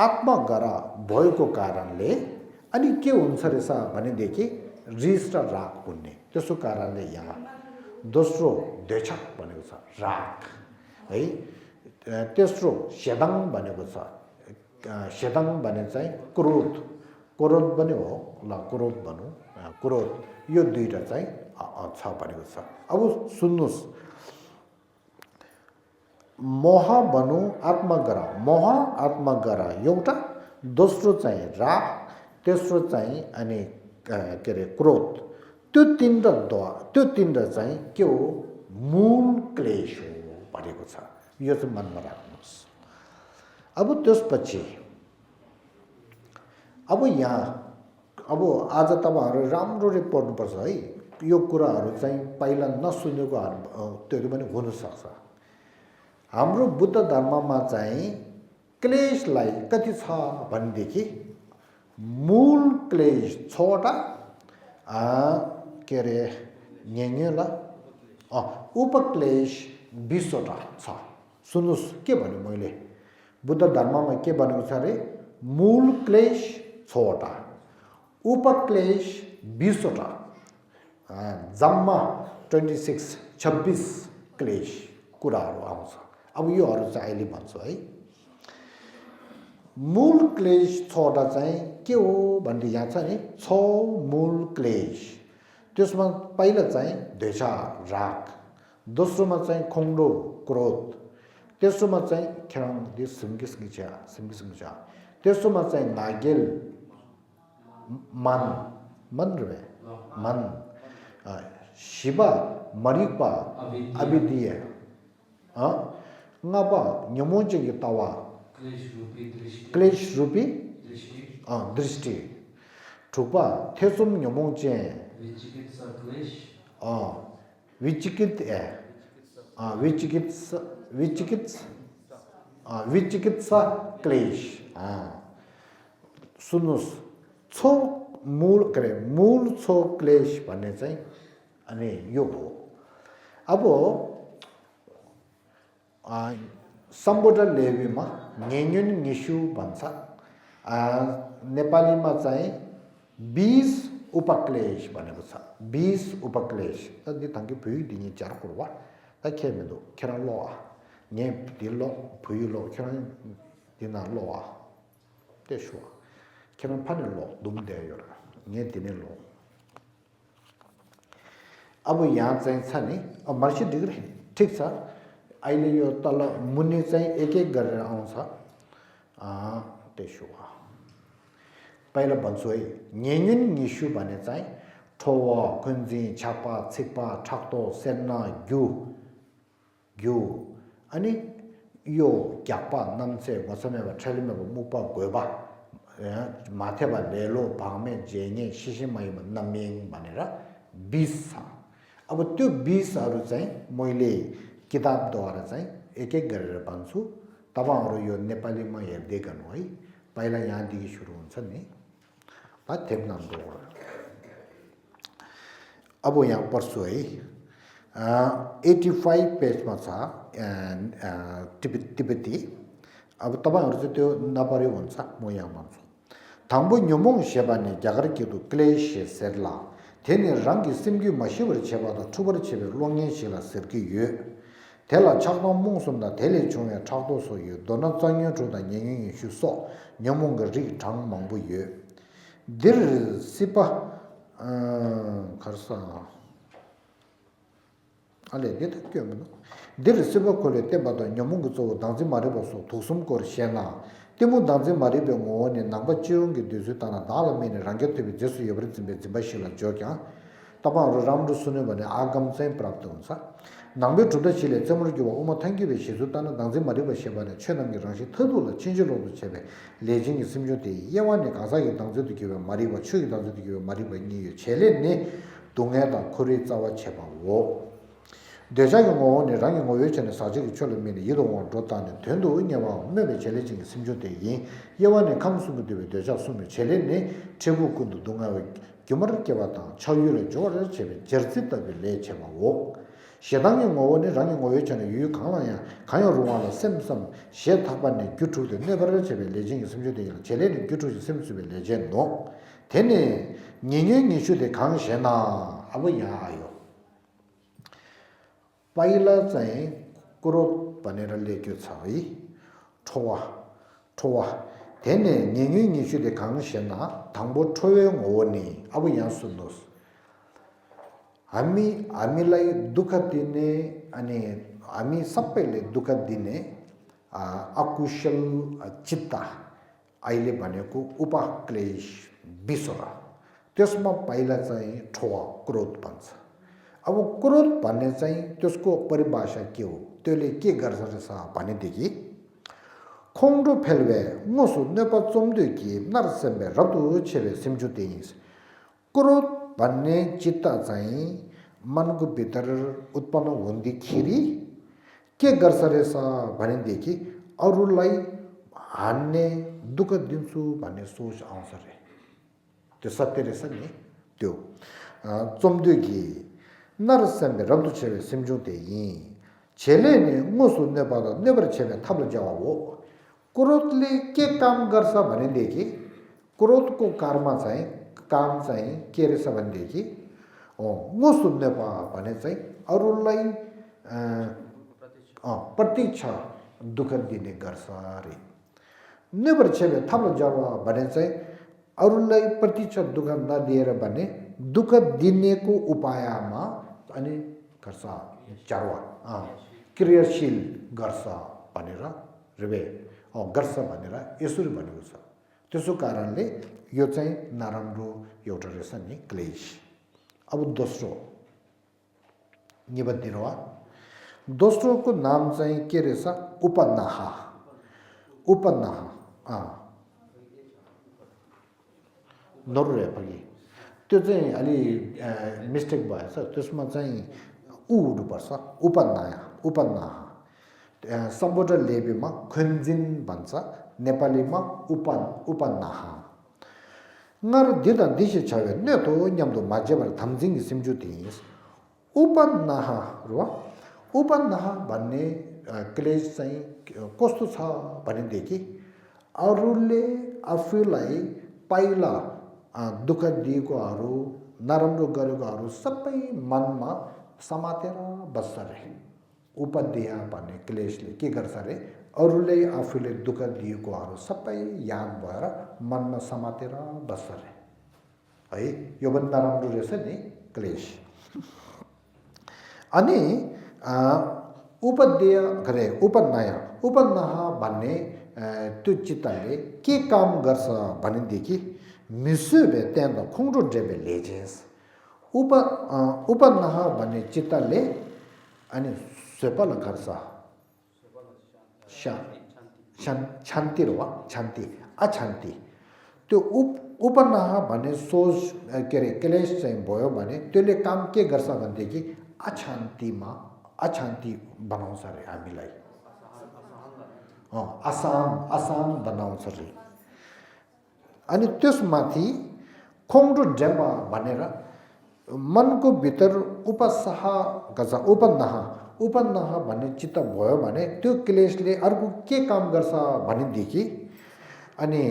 [SPEAKER 1] आत्मगरा भएको कारणले अनि के हुन्छ रहेछ भनेदेखि रिस र राग हुने त्यसो कारणले यहाँ दोस्रो द्वेषक भनेको छ राग है तेस्रो सेदङ भनेको छ सेदङ भने चाहिँ क्रोध पनि हो ल क्रोध भनौँ क्रोध यो दुईटा चाहिँ छ भनेको छ अब सुन्नुस् मोह भनौँ आत्मगरा एउटा दोस्रो चाहिँ राग तेस्रो चाहिँ अनि के अरे क्रोध त्यो तीनटा चाहिँ के हो मूल क्लेश हो भनेको छ यो चाहिँ मनमा राख्नुहोस् अब त्यसपछि अब यहाँ अब आज तपाईहरु राम्ररी पढ्नुपर्छ है यो कुराहरू चाहिँ पहिला नसुनेको त्योहरू पनि हुन सक्छ हाम्रो बुद्ध धर्ममा चाहिँ क्लेशलाई कति छ भनेदेखि मूल क्लेश 6वटा के अरे न्याङ्गला उपक्लेश 20वटा छ सुन्नुस् के भन्नु मैले बुद्ध धर्ममा के भनेको छ रे मूल क्लेश 6वटा उपक्लेश 20वटा जम्मा 26 क्लेश कुराहरू आउँछ अब योहरू चाहिँ अहिले भन्छु है मूल क्लेश 6वटा चाहिँ के हो भन्ने यहाँ छ नि 6 मूल क्लेश त्यसमा पहिला चाहिँ द्वेष राग दोस्रोमा चाहिँ खोङ्डो क्रोध तेस्रोमा चाहिँ खेराङ दिस सिमगिसगिचा तेस्रोमा चाहिँ नागेल मन Shiva मरिकपा अविद्य ngapa nyamonje ki tawa क्लेश रूपी दृष्टि ठुपा थेसुम nyomongje विचिकित्सा क्लेश सुन्नुस् छो मूल छो क्लेश भन्ने चाहिँ अनि यो हो अब सम्बोधन लेबीमा न्याङ्युन निशु भन्छ नेपालीमा चाहिँ 20 उपक्लेश भनेको छ 20 उपक्लेश तदि थंकी भुइ दिने चार कुरवा त खेमेदो खेरा लोआ ने दिलो भुइ लो खेरा दिना लोआ त्यसो खेरा फाने लो दुमदे यो ने दिने लो अब यहाँ चाहिँ छ नि अब मर्सी डिग्री ठीक छ अहिले यो तल मुनि चाहिँ एक गरेर आउँछ त्यसो पहिला भन्छु है न्याङ्युन निशु भने चाहिँ ठोवा कुन्जी छापा छिक्पा ठक्तो सेन्ना ग्यु अनि यो ग्यापा नम्से गसमेबा ठेलिमेबा मुपा गोबा माथेबा लेलो भामे जेङे सिसिमैमा नमेङ भनेर 20 छ अब त्यो 20 हरू चाहिँ मैले किताबद्वारा चाहिँ एक गरेर भन्छु तपाईहरु यो नेपालीमा हेर्दै गर्नु है पहिला यहाँदेखि सुरु हुन्छ नि अब यहाँ पढ्छु है 85 पेजमा छ तिब्बती अब तपाईहरु चाहिँ त्यो नपढ्यो हुन्छ म यहाँ भन्छु थाम्बो न्योमोङ सेबाने जागरकिदु क्लेश सेरला थेनि रंगी सिमगी मशिवर छेबादा ठुबर छेबे लोङे शिला सर्की यो 텔라 착동 몽숨다 텔리 중에 착도소유 도나 장여 주다 녀녀이 휴소 녀몽거 리 장망부유 들 시파 가르사 알레 데트 껴면 들 시바 콜레 때마다 녀몽거 저 당지 말해봐서 도숨거 시에나 때문 당지 말해봐 뭐네 남바 지용게 되주다나 달메네 랑게트비 제수 여버쯤에 지바실라 조냐 ताबां रामदु सुने बने आगम से प्राप्त होसा नांबे जुदा चिले जमर जो ओमा थंगी बे शिजु ताना दांजे मारे बे शेबाने छनम गे राशि थदुला चिंजलो दु छेबे लेजिंग सिमजो ते येवाने गासा गे दांजे दु गे मारी बा छु गे दांजे दु गे मारी बा नि छेले ने 동해다 코리 자와 제바고 대자가 뭐네 랑이 뭐 외쳐네 사직이 철면에 이동원 줬다는 된도 의냐와 매매 제례진 심조대이 예원의 감수부들이 대자 숨이 제례네 제부군도 동아의 규모를 깨봤다 처유를 조를 제베 저스다를 내 제바고 시당의 뭐네 랑이 뭐 외쳐네 유 강화야 강요로와는 샘섬 시탁반의 규투도 내버려 제베 레진 심조대이 제례는 규투지 샘수베 레젠노 되네 니년이 슈데 강셔나 아버야요 पाइला चाहिँ क्रोध भनेर लेख्यो छ है ठोवा तेने न्यङि निशुले 강세나 당보 초용 오니 अब यहाँ सुन्नुहोस् हामीलाई दुःख दिने अनि हामी सबैले दुःख दिने अकुशल चित्त अहिले भनेको उपक्लेश विसर त्यसमा पहिला चाहिँ ठोवा क्रोध भन्छ अब क्रोध भन्ने चाहिँ त्यसको परिभाषा के हो त्यसले के गर्छ भनेदेखि खोंडो फेलवे मोसु नेपा चोमदुकी नरसेम्बे रतु छेबे सिमजुतेइस क्रोध भन्ने चित्त चाहिँ मनको भित्र उत्पन्न हुँदाखेरि के गर्छ रहेछ भनेदेखि अरूलाई हान्ने दुःख दिन्छु भन्ने सोच आउँछ रे त्यो सत्य रहेछ नि त्यो चोमदुकी नरसेम्बे रतु छेबे सिमजुतेइ छेलेने मोसु नेपा नेबर छेबे थाब्ल जवाबो क्रोधले के काम गर्छ भनेदेखि क्रोधको काम चाहिँ के रहेछ भनेदेखि म सुन्ने भने चाहिँ अरूलाई प्रतीक्षा दुःख दिने गर्छ अरे नेबर छेबे थाप्लो जवाब भने चाहिँ अरूलाई प्रतीक्षा दुःख नदिएर भने दुःख दिनेको उपायमा अनि गर्छ चारवा क्रियाशील गर्छ भनेर रेबे गर्छ भनेर यसरी भनेको छ त्यसो कारणले यो चाहिँ नराम्रो एउटा रहेछ नि क्लेश अब दोस्रो निबन्धिरवा दोस्रोको नाम चाहिँ के रहेछ उपन्नाह नरुरे पनि त्यो चाहिँ अलि मिस्टेक भएछ त्यसमा चाहिँ उ हुनुपर्छ उपन्नाह सम्बोधन लेबीमा खुन्जिन भन्छ नेपालीमा उपन्नाह नर दिदा दिशे छवे नेतो न्यामदो माजेबर थमजिङ सिमजुतिस उपन्नाह भन्ने क्लेश चाहिँ कस्तो छ भनेदेखि अरूले आफूलाई पहिला दुःख दिएकोहरू नराम्रो गरेकोहरू सबै मनमा समातेर बस्छ रे उपदेय भन्ने क्लेशले के गर्छ रे अरूले आफूले दुःख दिएकोहरू सबै याद भएर मनमा समातेर बस्छ रे है यो भन्दा राम्रो रहेछ नि क्लेश अनि उपन्नाह भन्ने त्यो चित्तले के काम गर्छ भनेदेखि मिसुबे त्यहाँ खुङरो डेबे लेजेस उपन्नाह भन्ने चित्तले अनि सेपल गर्छ शान्ति र शान्ति अशान्ति त्यो उपन्नाह भन्ने सोच के अरे क्लेश चाहिँ भयो भने त्यसले काम के गर्छ भनेदेखि अशान्ति बनाउँछ रे हामीलाई अशान्त बनाउँछ रे अनि त्यसमाथि खोङरो डेम्बा भनेर मनको भित्र उपन्नाह भन्ने चित्त भयो भने त्यो क्लेशले अर्को के काम गर्छ भनेदेखि अनि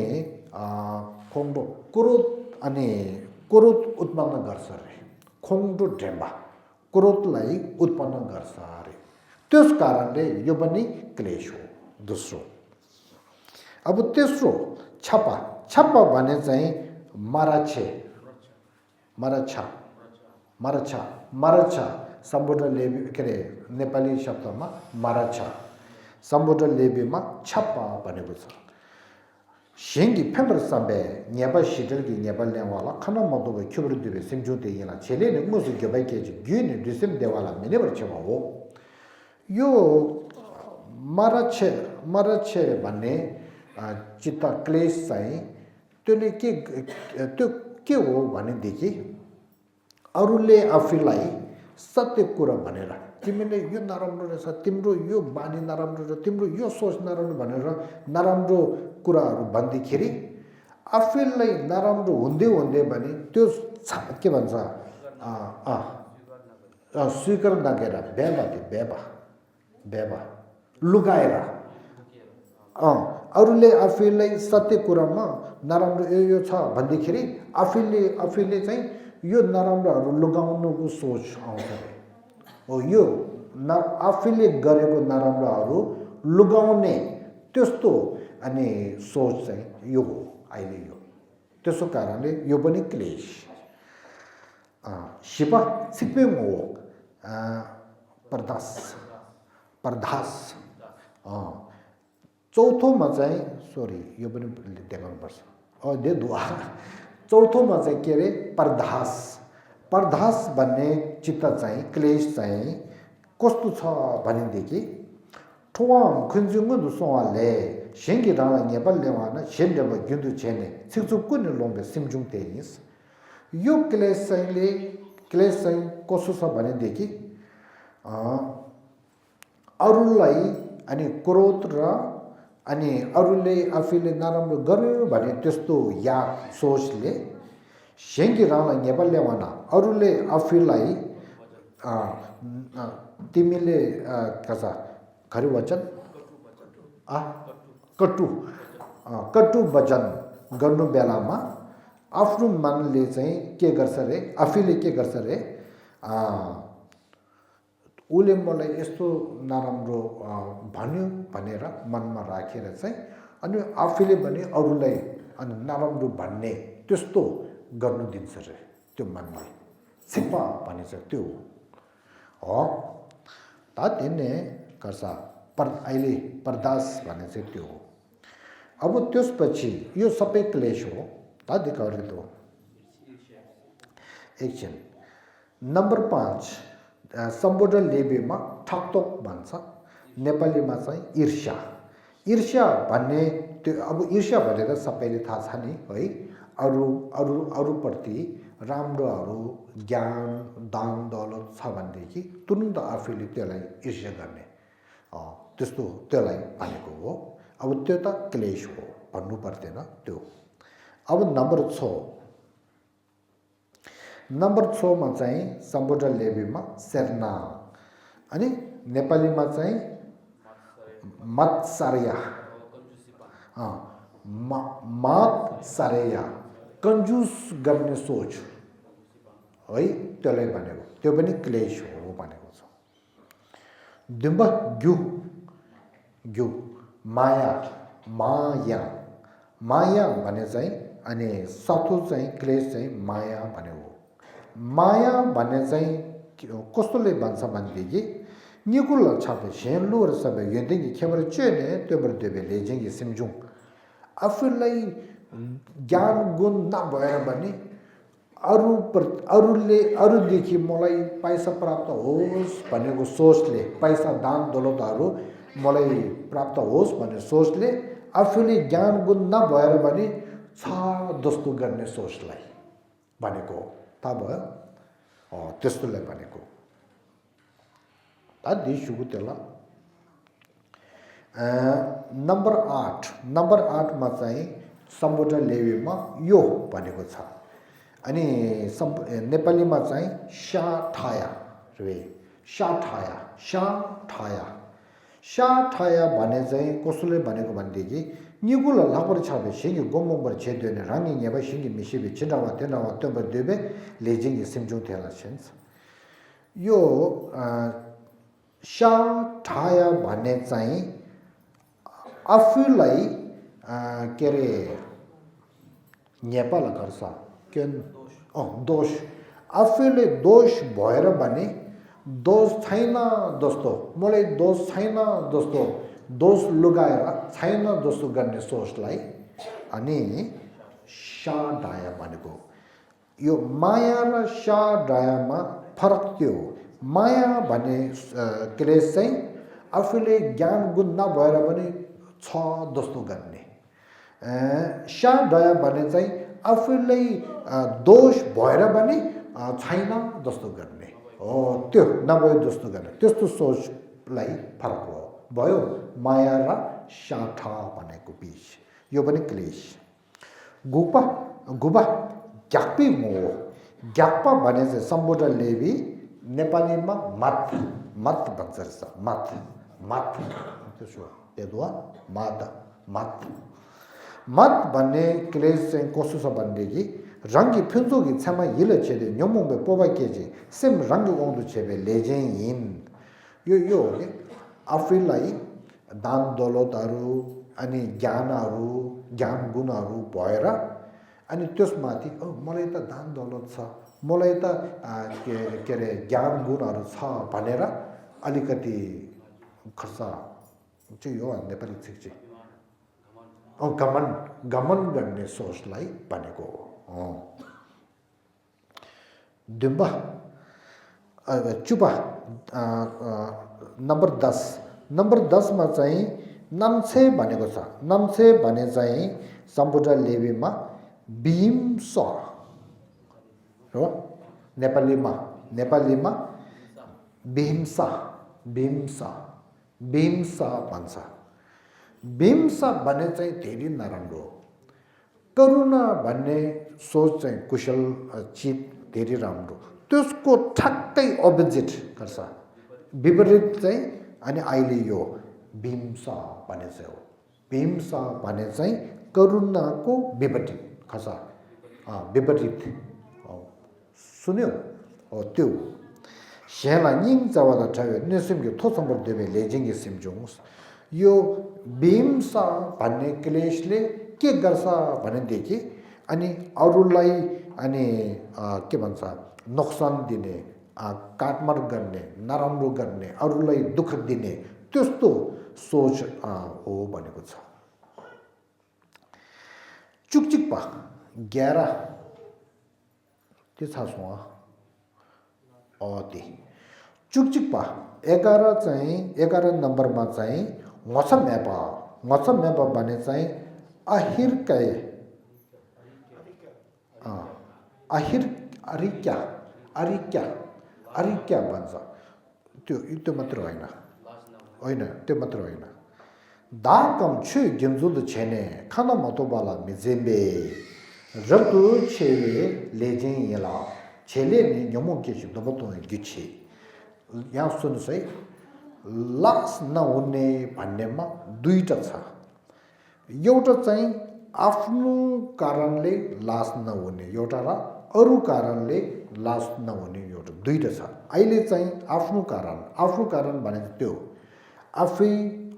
[SPEAKER 1] खोङरो क्रोध उत्पन्न गर्छ रे खोङरो डेम्बा क्रोधलाई उत्पन्न गर्छ रे त्यस कारणले यो पनि क्लेश हो दोस्रो अब तेस्रो छप्पा भने चाहिँ मरछा सम्बोधन लेबी के अरे नेपाली शब्दमा मरछा सम्बोधन लेबीमा छप्पा भनेको छ Shengi pember sambe nyeba shidelgi nyeba lenwala kana madoba kyubru dube simjun de yela chele ne musu gyobai keji gyune dusim dewala menebar cheba wo yo marache banne chita clash sai tole ke wo bane deki arule afilai satya kura bhanera तिमीले यो नराम्रो रहेछ तिम्रो यो बानी नराम्रो र तिम्रो यो सोच नराम्रो भनेर नराम्रो कुराहरू भन्दाखेरि आफैलाई नराम्रो हुँदै भने त्यो के भन्छ स्वीकार नगरेर बेबा लुगाएर अरूले आफैलाई सत्य कुरामा नराम्रो यो छ भन्दाखेरि आफैले चाहिँ यो नराम्रोहरू लुगाउनुको सोच आउँछ हो यो आफैले गरेको नराम्रोहरू लुगाउने त्यस्तो अनि सोच चाहिँ यो हो अहिले यो त्यसो कारणले यो पनि क्लेश शिव सिक्पेमो परदास चौथोमा चाहिँ सरी यो पनि देखाउनु पर्छ दे दुआ चौथोमा चाहिँ के अरे परदास भन्ने चित्त चाहिँ क्लेश चाहिँ कस्तो छ भनेदेखि ठोम खुन्जुङु सोवाले शेंगी राणा नेपाल लेवाना शेन्डेब गिन्दु छेने सिक्सुकुन लोंबे सिमजुङ तेनिस यो क्लेश चाहिँ कस्तो छ भनेदेखि अरूलाई अनि क्रोध र अनि अरूले आफैले नराम्रो गर्यो भने त्यस्तो या सोचले शेंगी राणा नेपाल लेवाना अरूले आफैलाई तिमीले कसा खरी वचन कटु वचन गर्नु बेलामा आफ्नो मनले चाहिँ के गर्छ रे आफैले के गर्छ रे उले मलाई यस्तो नराम्रो भन्यो भनेर मनमा राखेर चाहिँ अनि आफैले पनि अरूलाई अनि नराम्रो भन्ने त्यस्तो गर्नु दिन्छ रे त्यो मनले सिपा भनिन्छ त्यो हो तातिने कर्सा अहिले परदास भन्ने चाहिँ त्यो हो अब त्यसपछि यो सबै क्लेश हो तादि गर्ने त एकछिन नम्बर 5 सम्बोधन लेबेमा ठकटोक भन्छ नेपालीमा चाहिँ ईर्ष्या भन्ने त्यो अब ईर्ष्या भनेर सबैले थाहा छ नि है अरूप्रति राम्रोहरू ज्ञान दान दौलत छ भनेदेखि तुरुन्त आफैले त्यसलाई ईर्ष्या गर्ने त्यस्तो त्यसलाई भनेको हो अब त्यो त क्लेश हो भन्नु पर्दैन त्यो अब नम्बर 6 मा चाहिँ सम्बोधन लेबीमा सेर्ना अनि नेपालीमा चाहिँ मत्सर्या कन्जुस गर्ने सोच है त्यसलाई भनेको त्यो पनि क्लेश हो भनेको छ दिम्ब ग्यु माया भने चाहिँ अनि साथो चाहिँ क्लेश चाहिँ माया भनेको माया भन्ने चाहिँ कस्तोले भन्छ भनेदेखि निकुल छापे शेनलु र सबै यदेखि खेबर चेने त्योबर देबे लेजिङ सिमजुङ आफूलाई ज्ञान गुण नभएर भने अरूदेखि मलाई पैसा प्राप्त होस् भनेको सोचले पैसा दान दौलतहरू मलाई प्राप्त होस् भन्ने सोचले आफूले ज्ञान गुण नभएर भने छ जस्तो गर्ने सोचलाई भनेको थाहा भयो त्यस्तोलाई भनेको दिसुको त्यसलाई नम्बर 8 मा चाहिँ सम्बोधन लेबीमा यो भनेको छ अनि नेपालीमा चाहिँ साठाया भने चाहिँ कसले भनेको भनेदेखि निगुल लापर छाबे सिंगी गोमबर छेदेने रानी नेबा सिंगी मिसिबे छिनावा तेनावा तबर देबे लेजिङ सिमजुङ थेला सेन्स यो शा ठाया भन्ने चाहिँ आफूलाई के अरे नेपाल गर्छ के दोष आफूले दोष भएर भने दोष छैन जस्तो मलाई दोष छैन जस्तो दोष लुगाएर छैन जस्तो गर्ने सोचलाई अनि शा ढाया भनेको यो माया र शा ढायामा फरक त्यो माया भन्ने क्लेश चाहिँ आफूले ज्ञान गुण नभएर पनि छ जस्तो गर्ने शा ढाया भन्ने चाहिँ आफूलाई दोष भएर पनि छैन जस्तो गर्ने हो त्यो नभए जस्तो गर्ने त्यस्तो सोचलाई फरक हो भयो माया र शाठा भनेको बीच यो पनि क्लेश गुपा ग्याक्पी मोह ग्याक्पा भने चाहिँ सम्बोधन लेबी नेपालीमा मत भन्छ रहेछ मत त्यसो त्यदुवा मत भन्ने क्लेश चाहिँ कसो छ भनेदेखि रङ्गी फिन्चोगी छामा हिलो छेदे न्योमुङबे पोबा केजी सेम रङ्गी ओङ्दु छेबे लेजेङ हिन यो हो कि आफैलाई दान दौलतहरू अनि ज्ञान गुणहरू भएर अनि त्यसमाथि मलाई त दान दौलत छ मलाई त के अरे ज्ञान गुणहरू छ भनेर अलिकति खर्च चाहिँ यो नेपाली चाहिँ गमन गर्ने सोचलाई भनेको हो डिम्बा चुपा नम्बर 10 मा चाहिँ नम्छे भनेको छ नम्छे भने चाहिँ सम्बोधन लेबीमा भीमस हो नेपालीमा भीमसा भन्छ भीमसा भन्ने चाहिँ धेरै नराम्रो करुणा भन्ने सोच चाहिँ कुशल चित धेरै राम्रो त्यसको ठ्याक्कै अपोजिट गर्छ विपरीत चाहिँ अनि अहिले यो भीमसा भन्ने चाहिँ हो भीमसा भने चाहिँ करुणाको विपरीत खस विपरीत सुन्यो हो त्यो सेला निङ चावादा ठ्यायो नेसिमको थोसम्बर देवे लेजिङे सिमजोङस यो भीमसा भन्ने क्लेशले के गर्छ भनेदेखि अनि अरूलाई अनि के भन्छ नोक्सान दिने काटमार गर्ने नराम्रो गर्ने अरूलाई दुःख दिने त्यस्तो सोच हो भनेको छ चुकचिकपा 11 त्यो छ अति चुकचिकपा 11 नम्बरमा चाहिँ ngotsa भने चाहिँ अरिक्या भन्छ त्यो मात्र होइन दाकम छु गिन्जुद छेने खाना मतोबाला मिजेम्बे रतु छेवे लेजें यला छेले नि न्योमो केसु दबतो गिछि यहाँ सुन्नुस् है लास नहुने भन्नेमा दुईटा छ एउटा चाहिँ आफ्नो कारणले लास नहुने एउटा र अरू कारणले लास नहुने एउटा दुईटा छ अहिले चाहिँ आफ्नो कारण भने त्यो आफै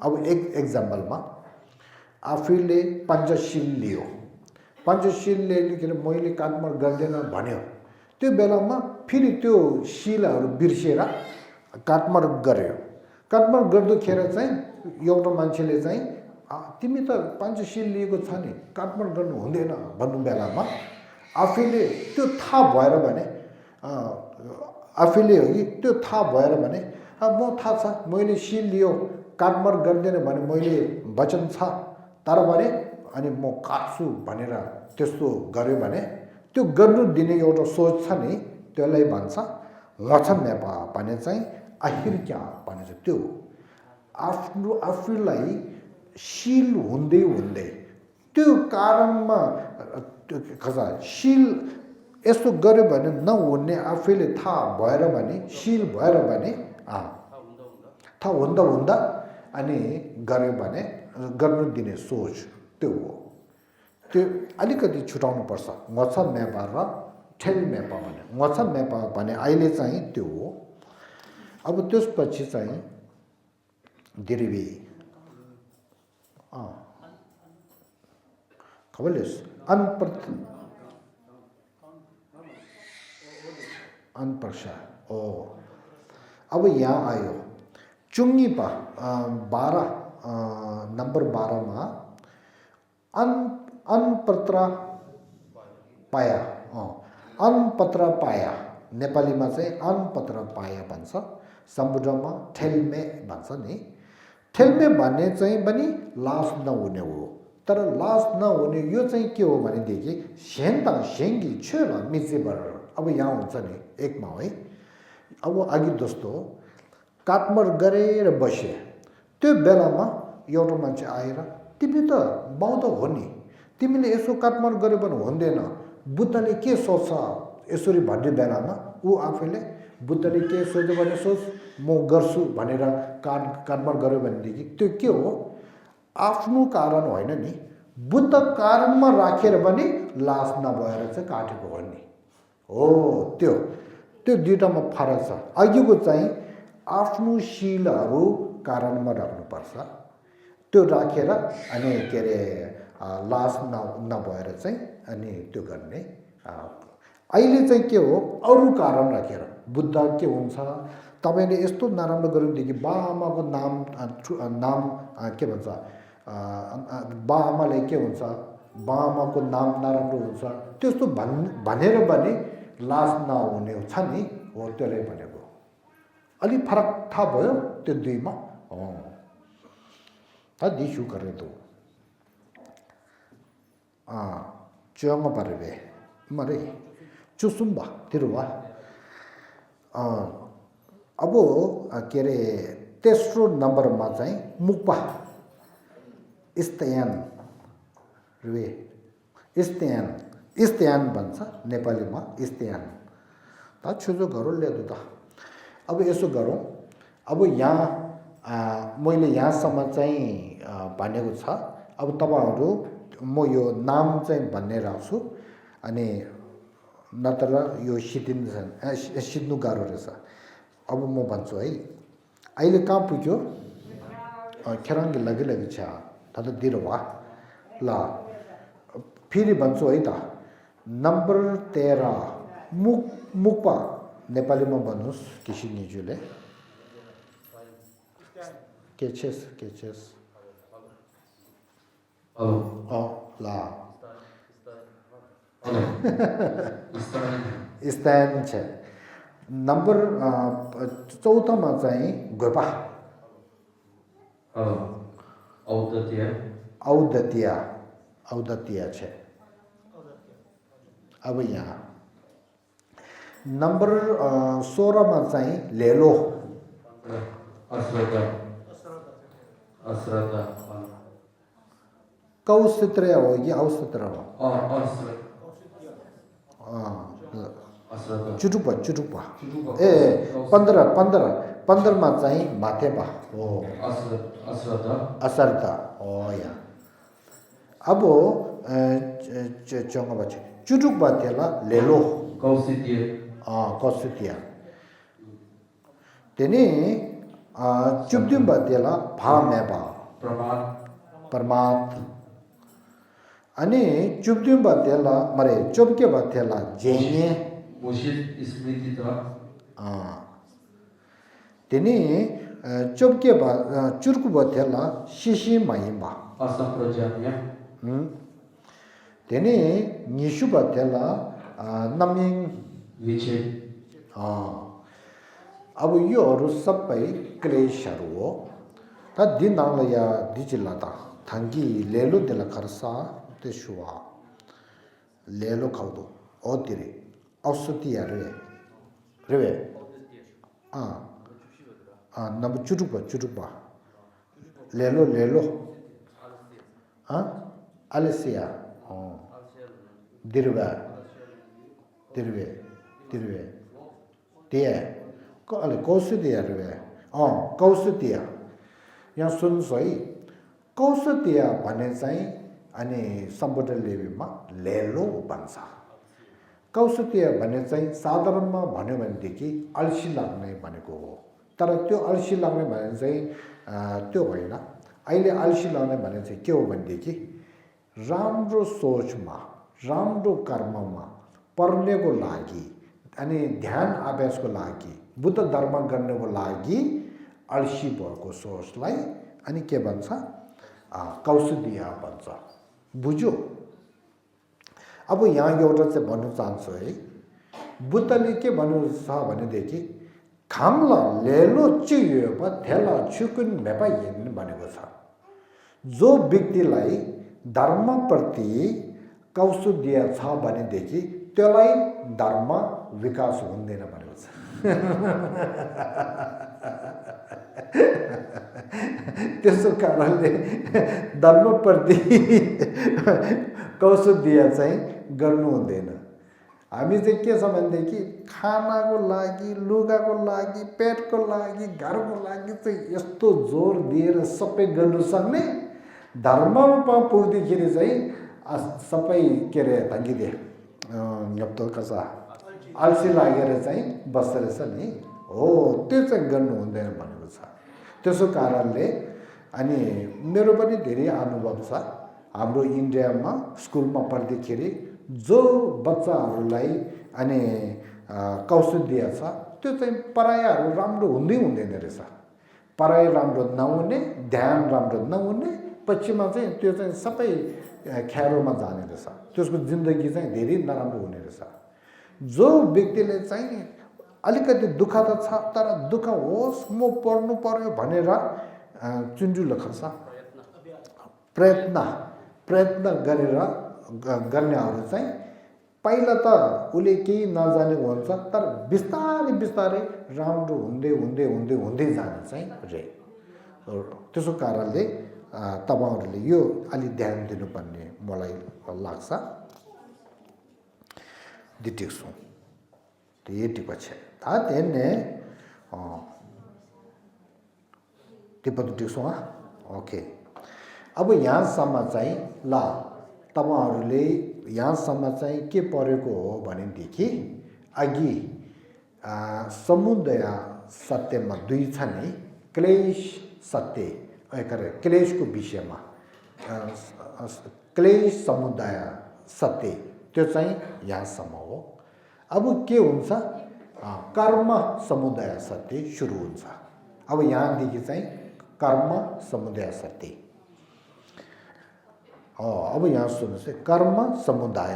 [SPEAKER 1] अब एक एक्जाम्पलमा आफैले पञ्चशील लियो पञ्चशीलले लेखेर मैले काटमार गर्दैन भन्यो त्यो बेलामा फेरि त्यो शिलहरू बिर्सेर काटमार गर्यो काटमार गर्दाखेरि चाहिँ एउटा मान्छेले चाहिँ तिमी त पञ्चशील लिएको छ नि काटमार गर्नु हुँदैन भन्नु बेलामा आफैले त्यो थाहा भएर भने आफैले हो कि त्यो थाहा भएर भने म थाहा छ मैले शिल लियो काटमार गर्दैन भने मैले वचन छ तर भने अनि म काट्छु भनेर त्यस्तो गर्यो भने त्यो गर्नु दिने एउटा सोच छ नि त्यसलाई भन्छ लक्षण नेपा भने चाहिँ आखिर भने चाहिँ त्यो आफूलाई शील हुँदै त्यो कारणमा शील यस्तो गर्यो भने नहुने आफैले थाहा भएर भने शील भएर भने थाहा हुँदा अनि गर्यो भने गर्नु दिने सोच त्यो हो त्यो अलिकति छुटाउनु पर्छ ngotsa मेपा र ठेल मेपा भने ngotsa मेपा भने अहिले चाहिँ त्यो हो अब त्यसपछि चाहिँ dirivi kabalis anparsha अब यहाँ आयो चुंगी पा 12 नंबर 12 मा अनपत्र पाया अनपत्र पाया नेपालीमा चाहिँ अनपत्र पाया भन्छ समुद्रमा ठेलमे भन्छ नि ठेलमे भन्ने चाहिँ पनि लास नहुने हो तर लास नहुने यो चाहिँ के हो भनेदेखि सेन्ता सेङ्गी छेला मिचेबर अब यहाँ हुन्छ नि एकमा है अब अघि जस्तो काटमार गरेर बसे त्यो बेलामा एउटा मान्छे आएर तिमी त बौद्ध हो नि तिमीले यसो काटमार गरे पनि हुँदैन बुद्धले के सोच्छ यसरी भन्ने बेलामा ऊ आफैले बुद्धले के सोच्यो भने सोच म गर्छु भनेर काटमार गर्यो भनेदेखि त्यो के हो आफ्नो कारण होइन नि बुद्ध कारणमा राखेर पनि लास नभएर चाहिँ काटेको हो नि हो त्यो दुईटामा फरक छ अघिको चाहिँ आफ्नो शीलहरू कारणमा राख्नुपर्छ त्यो राखेर अनि के अरे लास नभएर चाहिँ अनि त्यो गर्ने अहिले चाहिँ के हो अरू कारण राखेर बुद्ध के हुन्छ तपाईले यस्तो नराम्रो गर्नुदेखि बाआमाको नाम के भन्छ बाआमाले के हुन्छ बाआमाको नाम नराम्रो हुन्छ त्यस्तो भनेर पनि लास नहुने छ नि हो त्यसले भनेको अलि फरक थाहा भयो त्यो दुईमा दिसु गरेर तो च्योङ पारेबे मरे चुसुम्बा तिरुवा अब के अरे तेस्रो नम्बरमा चाहिँ मुक्पा इस्त्यान रे इस्त्यान भन्छ नेपालीमा इस्त्यान त छुजो गरौँ ल्यादु त अब यसो गरौँ अब यहाँ मैले यहाँसम्म चाहिँ भनेको छ अब तपाईहरु म यो नाम चाहिँ भन्ने राख्छु अनि नत्र यो सिद्नु गाह्रो रहेछ अब म भन्छु है अहिले कहाँ पुग्यो खेराङ्गी लगी छ त दिरवा ल फेरि भन्छु है त नम्बर 13 मुक्पा नेपालीमा भन्नुस् किसी निजुले केचेस ला स्थान छ नम्बर 14 मा चाहिँ गोपा औदतिया छ अब यहाँ नम्बर 16 मा चाहिँ लेलो कौसत्र हो कि औसत्र हो चुटुपा ए 15 मा चाहिँ माथेपा हो असरता हो या अब चंगा बच्चे चुटुक बातेला लेलो कौसितिया तेनी चुप्दिम बातेला भामेबा परमात अनि चुप्दिम बातेला मरे चुपके बातेला जेने तेनी चुपके बा चुरकु बातेला शिशी माइबा तेनी निशु बातेला नमिङ विचे अब योहरू सबै क्लेशहरू हो त दिनांगला या दिजिलाता थांगी लेलो देला खरसा तेशुवा लेलो खाउदो ओतिरे औसतिया रे नम्बर चुटुपा लेलो Alicia, dirve, dia, kausu dia dirve, kausu dia, yang sun soi, kausu dia panen sai, ane sambutan lebi ma lelo bansa, kausu dia panen sai, sadaran ma panen mandiki, alsi lagne panen ko, तर त्यो अल्छी लाग्ने भने चाहिँ त्यो होइन अहिले अल्छी लाग्ने भने चाहिँ के हो भनेदेखि राम्रो सोचमा राम्रो कर्ममा पर्नेको लागि अनि ध्यान अभ्यासको लागि बुद्ध धर्म गर्नको लागि अल्छी भएको सोचलाई अनि के भन्छ कौशुदिया भन्छ बुझ्यो अब यहाँ एउटा चाहिँ भन्नु चाहन्छु है बुद्धले के भन्नु छ भनेदेखि खामला लेलो चियो प थेला छुकुन मेपा हेर्नु भनेको छ जो व्यक्तिलाई धर्मप्रति कौशुदिया छ भनेदेखि त्यसलाई धर्म विकास हुँदैन भनेको छ त्यसो कारणले धर्मप्रति कौशुदिया चाहिँ गर्नु हुँदैन हामी चाहिँ के छ भनेदेखि खानाको लागि लुगाको लागि पेटको लागि घरको लागि चाहिँ यस्तो जोर दिएर सबै गर्नु सक्ने धर्ममा पुग्दाखेरि चाहिँ सबै के अरे धङ्गिदिए यस्तो कसा अल्छी लागेर चाहिँ बस्दो रहेछ नि हो त्यो चाहिँ गर्नु हुँदैन भनेको छ त्यसो कारणले अनि मेरो पनि धेरै अनुभव छ हाम्रो इन्डियामा स्कुलमा पढ्दाखेरि जो बच्चाहरूलाई अनि कौशुदिया छ त्यो चाहिँ पढाइहरू राम्रो हुँदैन रहेछ पढाइ राम्रो नहुने ध्यान राम्रो नहुने पछिमा चाहिँ त्यो चाहिँ सबै ख्यारोमा जाने रहेछ त्यसको जिन्दगी चाहिँ धेरै नराम्रो हुने रहेछ जो व्यक्तिले चाहिँ अलिकति दुःख त छ तर दुःख होस् म पढ्नु पर्यो भनेर चुन्जुलो खर्छ प्रयत्न गरेर गर्नेहरू चाहिँ पहिला त उसले केही नजानेको हुन्छ तर बिस्तारै राम्रो हुँदै जाने चाहिँ रे त्यसो कारणले तपाईहरुले यो अलि ध्यान दिनुपर्ने मलाई लाग्छ दिटिक्सु पछि 다 됐네 टिप्पो ओके अब यहाँसम्म चाहिँ ल तपाईहरुले यहाँसम्म चाहिँ के परेको हो भनेदेखि अघि समुदय सत्यमा दुई छ नि क्लेश सत्य क्लेशको विषयमा क्लेश समुदाय सत्य त्यो चाहिँ यहाँसम्म हो अब के हुन्छ कर्म समुदाय सत्य सुरु हुन्छ अब यहाँदेखि चाहिँ कर्म समुदाय सत्य अब यहाँ सुन्नुहोस् है कर्म समुदाय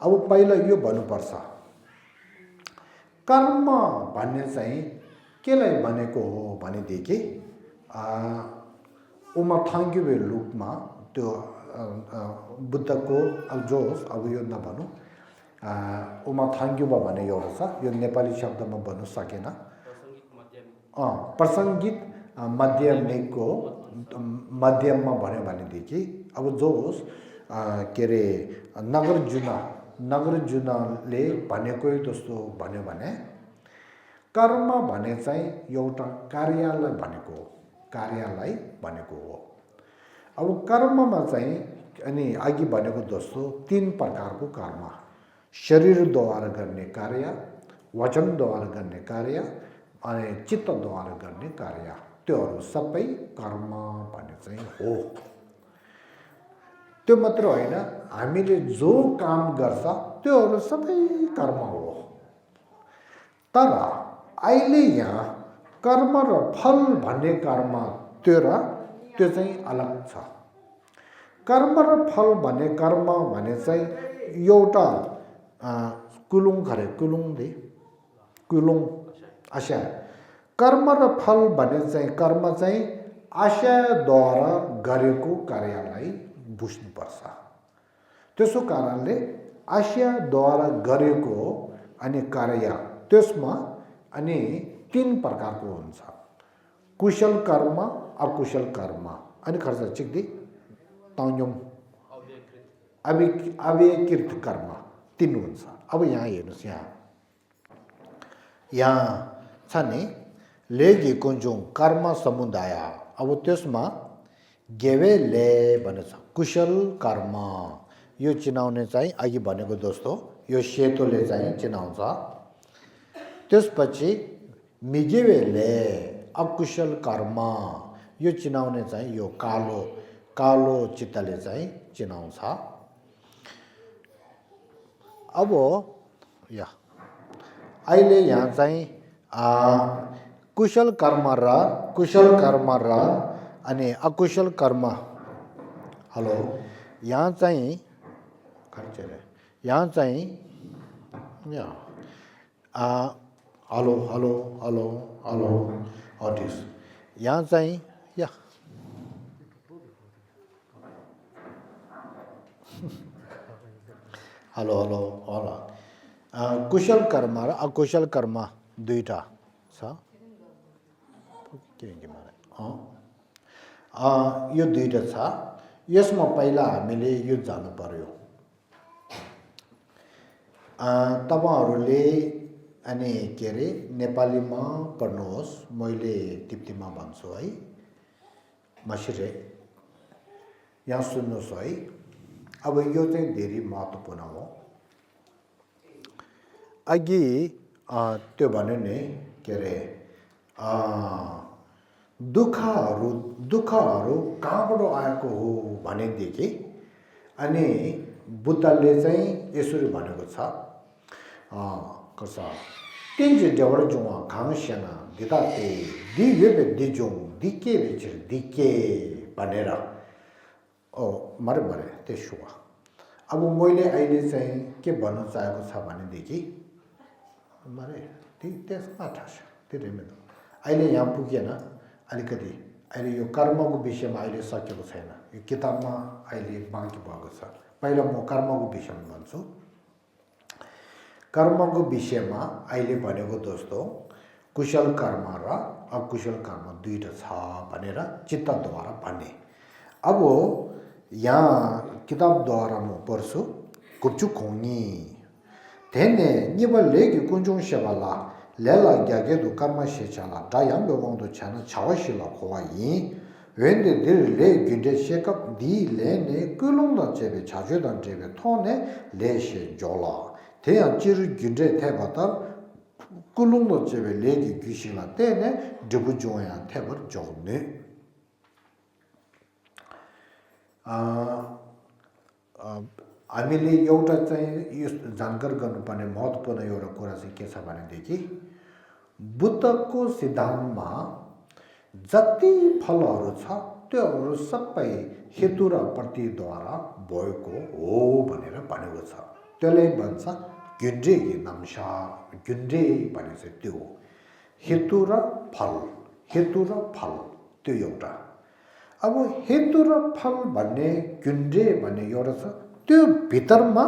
[SPEAKER 1] अब पहिला यो भन्नुपर्छ कर्म भन्ने चाहिँ केलाई भनेको हो भनेदेखि उमा थाङ्ग्युबे रूपमा त्यो बुद्धको अब जो होस् अब यो नभनौँ उमा थाङ्ग्युबा भन्ने एउटा छ यो नेपाली शब्दमा भन्नु सकेन प्रसङ्गित माध्यमिकको माध्यममा भन्यो भनेदेखि अब जो होस् के अरे नगरजुनाले भनेकै जस्तो भन्यो भने कर्म भने चाहिँ एउटा कार्यलाई भनेको हो अब कर्ममा चाहिँ अनि अघि भनेको जस्तो तीन प्रकारको कर्म शरीरद्वारा गर्ने कार्य वचनद्वारा गर्ने कार्य अनि चित्तद्वारा गर्ने कार्य त्योहरू सबै कर्म भन्ने चाहिँ हो त्यो मात्र होइन हामीले जो काम गर्छ त्योहरू सबै कर्म हो तर अहिले यहाँ कर्म र फल भन्ने कर्म त्यो चाहिँ अलग छ कर्म र फल भन्ने कर्म भने चाहिँ एउटा कुलुङ आशा कर्म र फल भन्ने चाहिँ कर्म चाहिँ आशाद्वारा गरेको कार्यलाई बुझ्नुपर्छ त्यसो कारणले आशाद्वारा गरेको अनि कार्य त्यसमा अनि तीन प्रकारको हुन्छ कुशल कर्म अकुशल कर्म अनि खर्च चिक्दी ताउन्यम अव्यकृत कर्म तीन हुन्छ अब यहाँ हेर्नुस् यहाँ छ नि लेगी कुञ्जुङ कर्म समुदाय अब त्यसमा गेवेले भनेको छ कुशल कर्म यो चिनाउने चाहिँ अघि भनेको जस्तो यो सेतोले चाहिँ चिनाउँछ त्यसपछि मिगेवेले अकुशल कर्म यो चिनाउने चाहिँ यो कालो चित्तले चाहिँ चिनाउँछ अब या अहिले यहाँ चाहिँ कुशल कर्म र अनि अकुशल कर्म हेलो यहाँ चाहिँ या हेलो हटिस यहाँ चाहिँ या हेलो कुशल कर्म र अकुशल कर्म दुईटा छ यो दुईटा छ यसमा पहिला हामीले यो जान्नु पर्यो तपाईहरुले अनि के रे नेपालीमा पढ्नुहोस् मैले तिप्तीमा भन्छु है मसिरे यहाँ सुन्नुहोस् है अब यो चाहिँ धेरै महत्त्वपूर्ण हो अघि त्यो भन्यो नि के रे दुःखहरू कहाँबाट आएको हो भनेदेखि अनि बुद्धले चाहिँ यसरी भनेको छ कसा तेंजे देवर जुवा 강시나 दिदाते दिवेबे दिजों दिके बेचर दिके भनेर मरे त्यसो अब मैले अहिले चाहिँ के भन्न चाहेको छ भनेदेखि मरे त्यसमा थाहा छ त्यसैले अहिले यहाँ पुगेन अलिकति अहिले यो कर्मको विषयमा अहिले सकेको छैन यो किताबमा अहिले बाँकी भएको छ पहिला म कर्मको विषयमा भन्छु कर्मको विषयमा अहिले भनेको दोस्तो कुशल कर्म र अकुशल कर्म दुईटा छ भनेर चित्तद्वारा भन्ने अब यहाँ किताबद्वारा म पढ्छु कुप्चुकोनी तेने निबलेगी कुंजों शेबाला लेला ग्यागेदु कर्म शेचाला दायां बेवंदु छाना छावशिला खोवाई वेंदे दिर ले गिंडे शेकअप दी लेने कुलुंदा चेबे छाजुदान चेबे थोने लेशे जोला तेया चिरु गिंडे थेबाता कुलुंदा चेबे लेगी गिशिला तेने डबु जोया थेबर जोने हामीले एउटा चाहिँ यो जानकार गर्नुपर्ने महत्त्वपूर्ण एउटा कुरा चाहिँ के छ भनेदेखि बुद्धको सिद्धान्तमा जति फलहरू छ त्योहरू सबै हेतु र प्रतिद्वारा भएको हो भनेर भनेको छ त्यसले भन्छ गुन्जे नामशा गुन्जे भने चाहिँ त्यो हो हेतु र फल त्यो एउटा अब हेतु र फल भन्ने गुन्जे भन्ने एउटा छ त्यो भित्रमा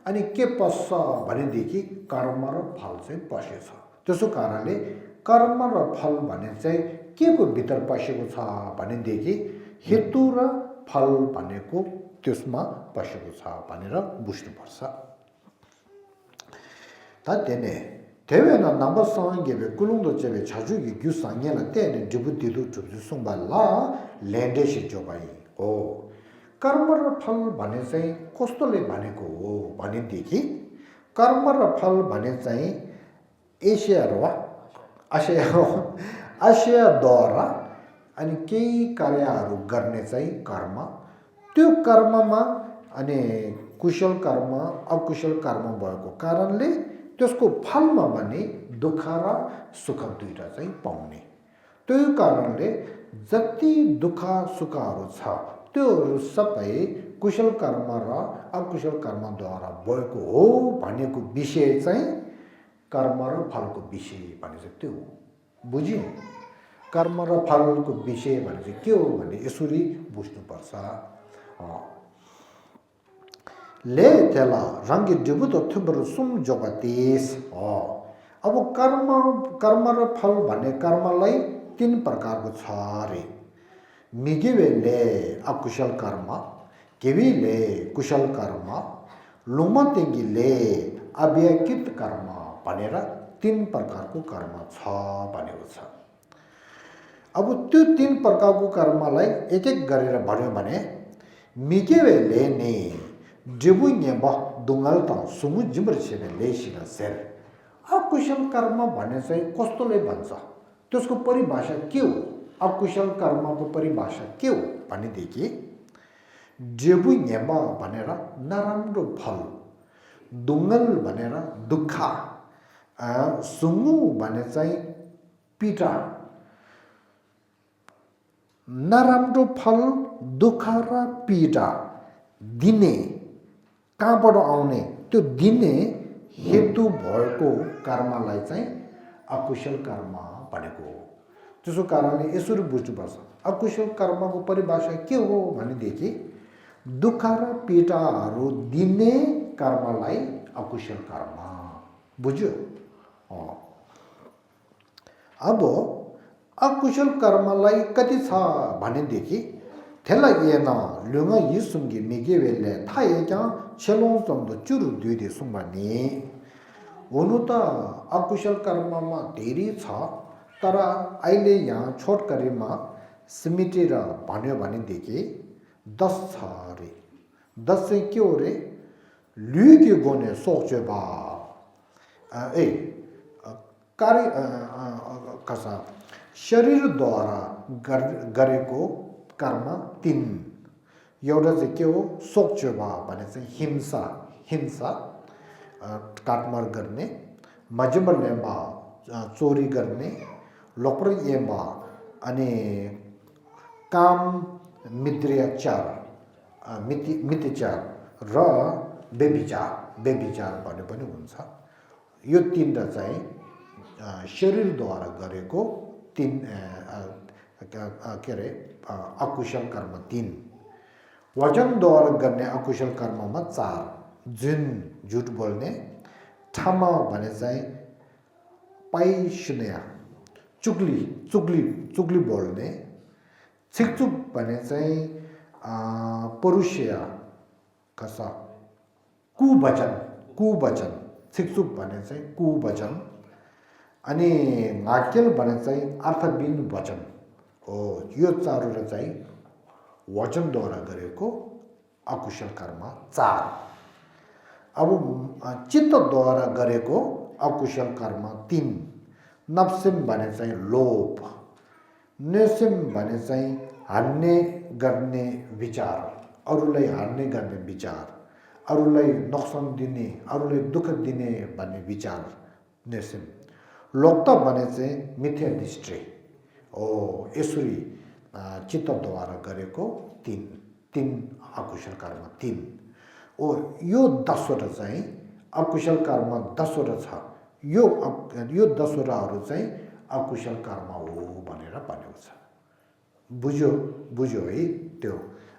[SPEAKER 1] अनि के पस्छ भनेदेखि कर्म र फल चाहिँ पसेछ त्यसो कारणले कर्म र फल भन्ने चाहिँ के को भित्र पसेको छ भनेदेखि हेतु र फल भनेको त्यसमा पसेको छ भनेर बुझ्नुपर्छ तातेने 대외나 남바상게베 꿀ung도 제베 자주기 규상년에 때는 디부디도 주송발라 랜데시 조바이 오 कर्म र फल भने चाहिँ कस्तोले भनेको हो भनेदेखि कर्म र फल भने चाहिँ आशयद्वारा अनि केही कार्यहरू गर्ने चाहिँ कर्म त्यो कर्ममा अनि कुशल कर्म अकुशल कर्म भएको कारणले त्यसको फलमा भने दुःख र सुख दुईटा चाहिँ पाउने त्यो कारणले जति दुःख सुखहरू छ त्योहरू सबै कुशल कर्म र अकुशल कर्मद्वारा भएको हो भनेको विषय चाहिँ कर्म र फलको विषय भने चाहिँ त्यो हो बुझ्यौ कर्म र फलको विषय भने चाहिँ के हो भने यसरी बुझ्नुपर्छ ले तेला रंगी डिबुतो थुबर सुम जोगतीस अब कर्म र फल भन्ने कर्मलाई तीन प्रकारको छ रे मिगिवेले अकुशल कर्म केवीले कुशल कर्म लुमतेंगीले अव्यकित कर्म भनेर तीन प्रकारको कर्म छ भनेको छ अब त्यो तीन प्रकारको कर्मलाई एक एक गरेर भन्यो भने मिगिवेले ने Dribu nyemba dungal tang sumu jimbar chebe leshi na ser. अकुशल कर्म भने चाहिँ कस्तोले भन्छ त्यसको परिभाषा के हो अकुशल कर्मको परिभाषा के हो भनेदेखि जेबु न्यामा भनेर नराम्रो फल दुङ्गल भनेर दुःख सुङ्गु भने चाहिँ पीडा नराम्रो फल दुःख र पीडा दिने कहाँबाट आउने त्यो दिने हेतु भएको कर्मलाई चाहिँ अकुशल कर्म भनेको हो त्यसो कारणले यसरी बुझ्नुपर्छ अकुशल कर्मको परिभाषा के हो भनेदेखि दुःख र पीडाहरू दिने कर्मलाई अकुशल कर्म बुझ्यो अब अकुशल कर्मलाई कति छ भनेदेखि थेला येन लुङा यिसुङ्गी मिगेवेले थाएका छेलों सम्दो चुरु दुइदे सुम्बने हुनु त अकुशल कर्ममा धेरै छ तर अहिले यहाँ छोटकरीमा सिमेटेर भन्यो भनेदेखि 10 छ रे 10 चाहिँ के हो रे लुके गोने सोचे बा ए कार्य कसा शरीरद्वारा गरेको कर्म 3 एउटा चाहिँ के हो सोक्चोबा भने चाहिँ हिंसा काटमार गर्ने मजमलेमा चोरी गर्ने लोप्रेयमा अनि काम मिथ्याचार र व्यभिचार भन्ने पनि हुन्छ यो तीनटा चाहिँ शरीरद्वारा गरेको 3 के अरे अकुशल कर्म 3 वचनद्वारा गर्ने अकुशल कर्ममा 4 जुन झुट बोल्ने ठमा भने चाहिँ पाइसुन्या चुगली बोल्ने छिकचुक भने चाहिँ परुषया कसा कुवचन छिकचुक भने चाहिँ कुवचन अनि नाक्यल भने चाहिँ अर्थबिन वचन हो यो चारवटा चाहिँ वचनद्वारा गरेको अकुशल कर्म 4 अब चित्तद्वारा गरेको अकुशल कर्म 3 नफ्सिम भने चाहिँ लोभ नेसिम भने चाहिँ हान्ने गर्ने विचार अरूलाई हान्ने गर्ने विचार अरूलाई नोक्सान दिने अरूलाई दुःख दिने भन्ने विचार नेसिम लोकता भने चाहिँ मिथ्या दृष्टि हो यसरी चित्तद्वारा गरेको 3 अकुशल कर्म 3 ओ यो 10वटा चाहिँ अकुशल कर्म 10वटा छ यो 10वटाहरू चाहिँ अकुशल कर्म हो भनेर भनेको छ बुझ्यो है त्यो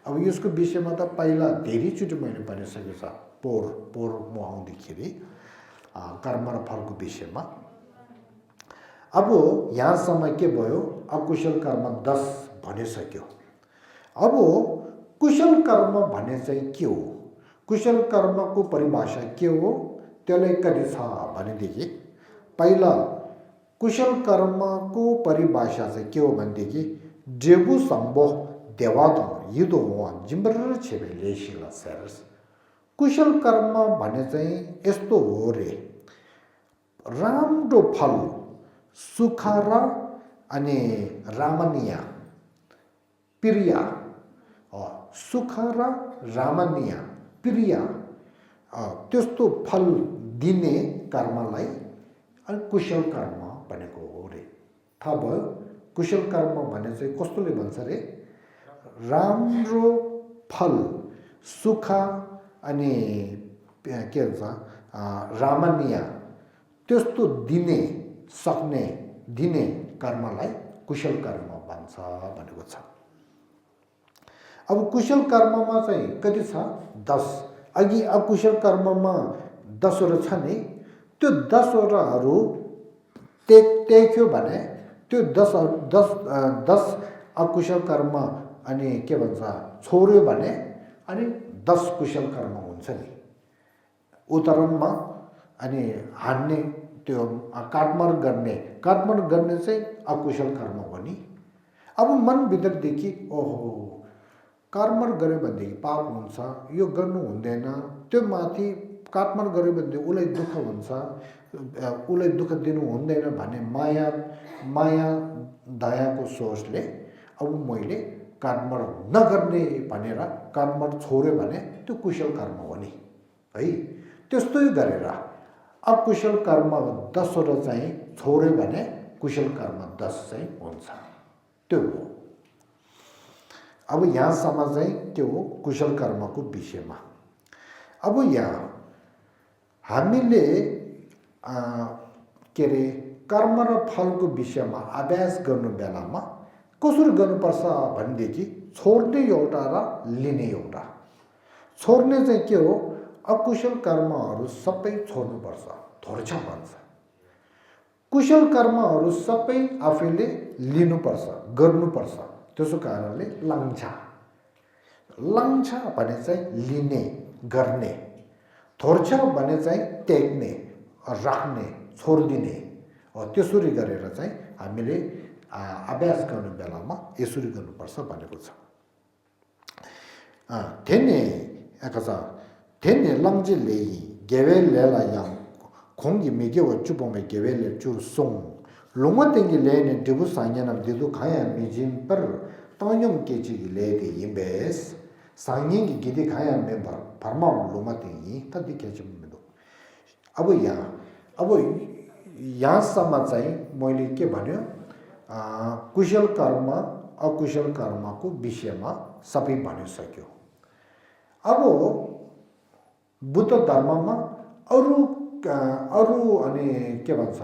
[SPEAKER 1] अब यसको विषयमा त पहिला धेरैचोटि मैले भनिसकेको छ पोहोर म आउँदाखेरि कर्म र फलको विषयमा अब यहाँसम्म के भयो अकुशल कर्म 10 भनिसक्यो अब कुशल कर्म भने चाहिँ के हो कुशल कर्मको परिभाषा के हो त्यसलाई कति छ भनेदेखि पहिला कुशल कर्मको परिभाषा चाहिँ के हो भनेदेखि जेबु सम्बो देवाद युदो जिम्बर छेबे लेशिला सेरस कुशल कर्म भने चाहिँ यस्तो हो रे राम्रो फल सुख र अनि रामनीय प्रिय सुख र रामनीय प्रिय त्यस्तो फल दिने कर्मलाई कुशल कर्म भनेको हो रे थाहा भयो कुशल कर्म भने चाहिँ कस्तोले भन्छ रे राम्रो फल सुख अनि के भन्छ रामनीय त्यस्तो दिने सक्ने दिने कर्मलाई कुशल कर्म भन्छ भनेको छ अब कुशल कर्ममा चाहिँ कति छ 10 अघि अकुशल कर्ममा 10वटा छ नि त्यो 10वटाहरू टेक्यो भने त्यो 10 अकुशल कर्म अनि के भन्छ छोड्यो भने अनि 10 कुशल कर्म हुन्छ नि उदाहरणमा अनि हान्ने त्यो काटमार गर्ने चाहिँ अकुशल कर्म हो नि अब मनभित्रदेखि ओहो कर्म गऱ्यो भनेदेखि पाप हुन्छ यो गर्नु हुँदैन त्यो माथि काटमाड गर्यो भने उसलाई दुःख हुन्छ उसलाई दुःख दिनु हुँदैन भने माया दयाको सोचले अब मैले काटमाड नगर्ने भनेर काटमाड छोड्यो भने त्यो कुशल कर्म हो नि है त्यस्तै गरेर अकुशल कर्म 10 वटा चाहिँ छोड्यो भने कुशल कर्म 10 चाहिँ हुन्छ त्यो हो अब यहाँसम्म चाहिँ त्यो हो कुशल कर्मको विषयमा अब यहाँ हामीले के अरे कर्म र फलको विषयमा अभ्यास गर्नु बेलामा कसरी गर्नुपर्छ भनेदेखि छोड्ने एउटा र लिने एउटा छोड्ने चाहिँ के हो अकुशल कर्महरू सबै छोड्नुपर्छ धोर्छ भन्छ कुशल कर्महरू सबै आफैले लिनुपर्छ गर्नुपर्छ त्यसो कारणले लङ्छा भने चाहिँ लिने गर्ने धोर्छ भने चाहिँ त्याग्ने राख्ने छोडिदिने त्यसरी गरेर चाहिँ हामीले अभ्यास गर्ने बेलामा यसरी गर्नुपर्छ भनेको छ Tene langji leyi gewe lela yang kongi megewa chupome gewe le chur song longwa tengi lene debu sanyanam dedu kaya mijin per tanyam kechi ki le de yimbes sanyin ki gidi kaya member parma longwa tengi tadi kechi medo अब यहाँ सम्म चाहिँ मैले के भन्यो कुशल कर्म अकुशल कर्मको विषयमा सबै भनिसक्यो अब बुद्ध धर्ममा अरु अनि के भन्छ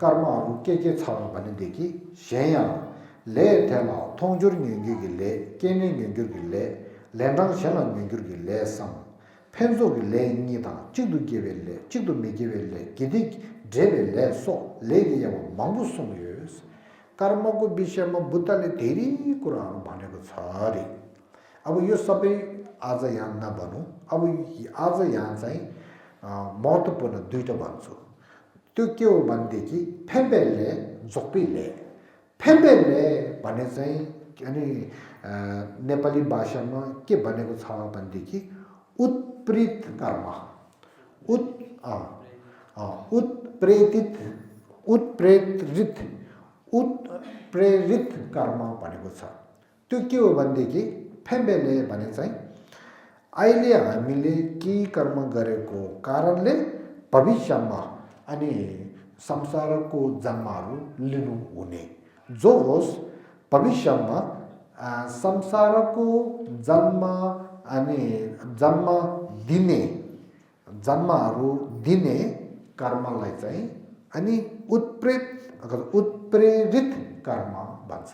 [SPEAKER 1] कर्महरू के छ भनेदेखि स्याया ले थेला थोंजुर गिले केने गिले लेन्डङ छलन गिले सम फेन्जो गिले निदा चिदु गेवेले चिदु मेगेवेले गिदि जेवेले सो लेगिया मांगु सुमयस कर्मको विषयमा बुद्धले धेरै कुराहरू भनेको छ रे अब यो सबै आज यहाँ नभनौं अब आज यहाँ चाहिँ महत्त्वपूर्ण दुईटा भन्छु त्यो के हो भनेदेखि फेबेले जोपिले फेबेले भने चाहिँ अनि नेपाली भाषामा के भनेको छ भनेदेखि उत्प्रेरित कर्म उत्प्रेरित कर्म भनेको छ त्यो के हो भनेदेखि फेबेले भने चाहिँ अहिले हामीले के कर्म गरेको कारणले भविष्यमा अनि संसारको जन्महरू लिनु हुने जो होस् भविष्यमा संसारको जन्म अनि जन्महरू दिने कर्मलाई चाहिँ अनि उत्प्रेरित कर्म भन्छ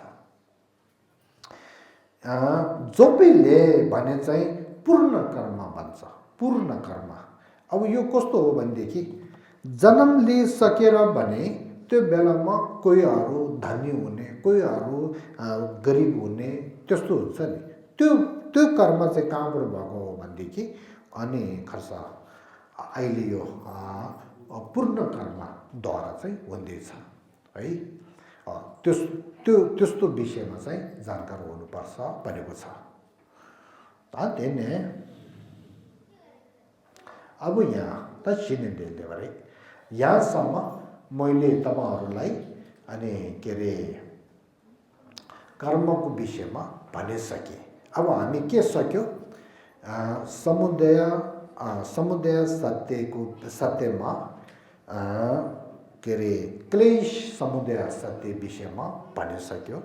[SPEAKER 1] जोपिले भने चाहिँ पूर्ण कर्म भन्छ पूर्ण कर्म अब यो कस्तो हो भनेदेखि जन्म लिइसकेर भने त्यो बेलामा कोहीहरू धनी हुने कोहीहरू गरिब हुने त्यस्तो हुन्छ नि त्यो कर्म चाहिँ कहाँबाट भएको हो भनेदेखि अनि खर्च अहिले यो पूर्ण कर्मद्वारा चाहिँ हुँदैछ है त्यस्तो विषयमा चाहिँ जानकार हुनुपर्छ भनेको छ तातेने अब यहाँ त सिनेदेले भरे यहाँसम्म मैले तपाईहरुलाई अनि के रे कर्मको विषयमा भनिसके अब हामी के सक्यो समुदय सत्यमा के रे क्लेश समुदय सत्य विषयमा भनिसक्यो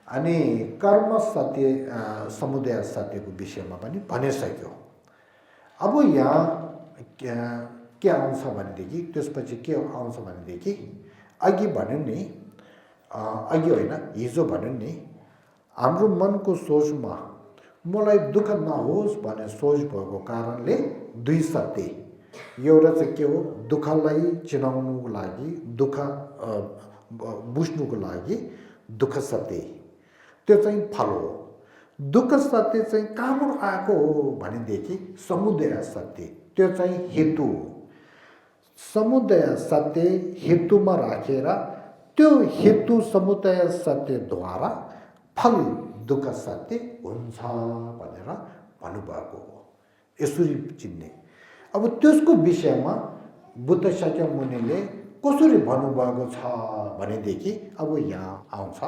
[SPEAKER 1] अनि कर्म सत्य समुदय सत्यको विषयमा पनि भनिसक्यो अब यहाँ के आउँछ भनेदेखि त्यसपछि के आउँछ भनेदेखि अघि भन्नु नि अघि होइन हिजो भन्नु नि हाम्रो मनको सोचमा मलाई दुःख नहोस् भन्ने सोच भएको कारणले दुई सत्य एउटा चाहिँ के हो दुःखलाई चिनाउनुको लागि दुःख बुझ्नुको लागि दुःख सत्य त्यो चाहिँ फल हो दुःख सत्य चाहिँ कहाँबाट आएको हो भनेदेखि समुदय सत्य त्यो चाहिँ हेतु हो समुदय सत्य हेतुमा राखेर त्यो हेतु समुदय सत्यद्वारा फल दुःख सत्य हुन्छ भनेर भन्नुभएको हो यसरी चिन्ने अब त्यसको विषयमा बुद्ध शाक्यमुनिले कसरी भन्नुभएको छ भनेदेखि अब यहाँ आउँछ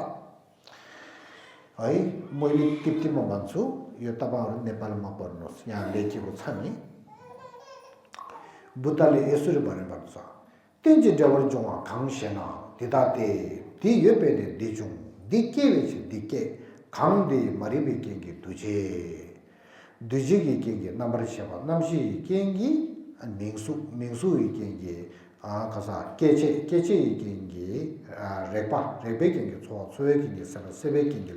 [SPEAKER 1] है मैले टिप्टीमा भन्छु यो तपाईहरु नेपालमा पढ्नुहोस् यहाँ लेखेको छ नि बुद्धले यसरी भनेको छ तेन्जे जवर जों 강세나 디다테 디여베데 디중 디케베치 디케 강디 머리베케게 두지기 게게 남버시바 남시 게기 민수 게게 가사 깨체 게게 레베게게 소외게게 세베게게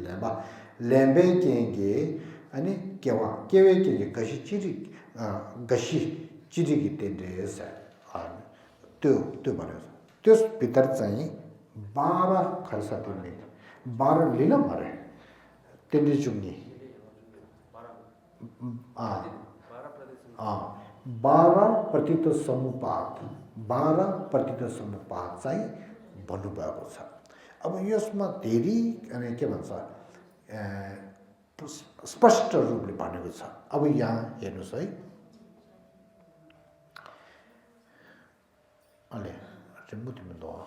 [SPEAKER 1] 렘베게게 아니 깨웨게게 가시 지리기 때문에서 त्यो भनेको छ त्यस भित्र चाहिँ 12 खर्च दिने 12 लिन मरे त्यसले जुङ्गी 12% समुपात चाहिँ भन्नुभएको छ अब यसमा धेरै अनि के भन्छ स्पष्ट रूपले भनेको छ अब यहाँ हेर्नुस् है ale remuti mendo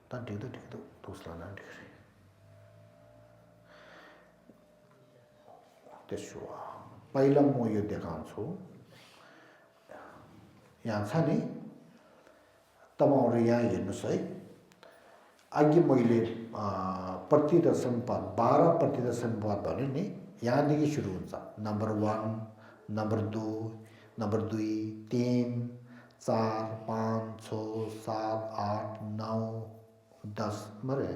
[SPEAKER 1] ta dikdo tosla na dikre त्यसुवा पहिला म यो देखाउँछु यहाँ छ नि तपाईहरु यहाँ हेर्नुस् है अघि मैले प्रतिशत सम्पाद 12% सम्पाद भने नि यहाँ देखि सुरु हुन्छ नम्बर 1 नम्बर 2 नम्बर 2 3 4 5 6 7 8 9 10 मरे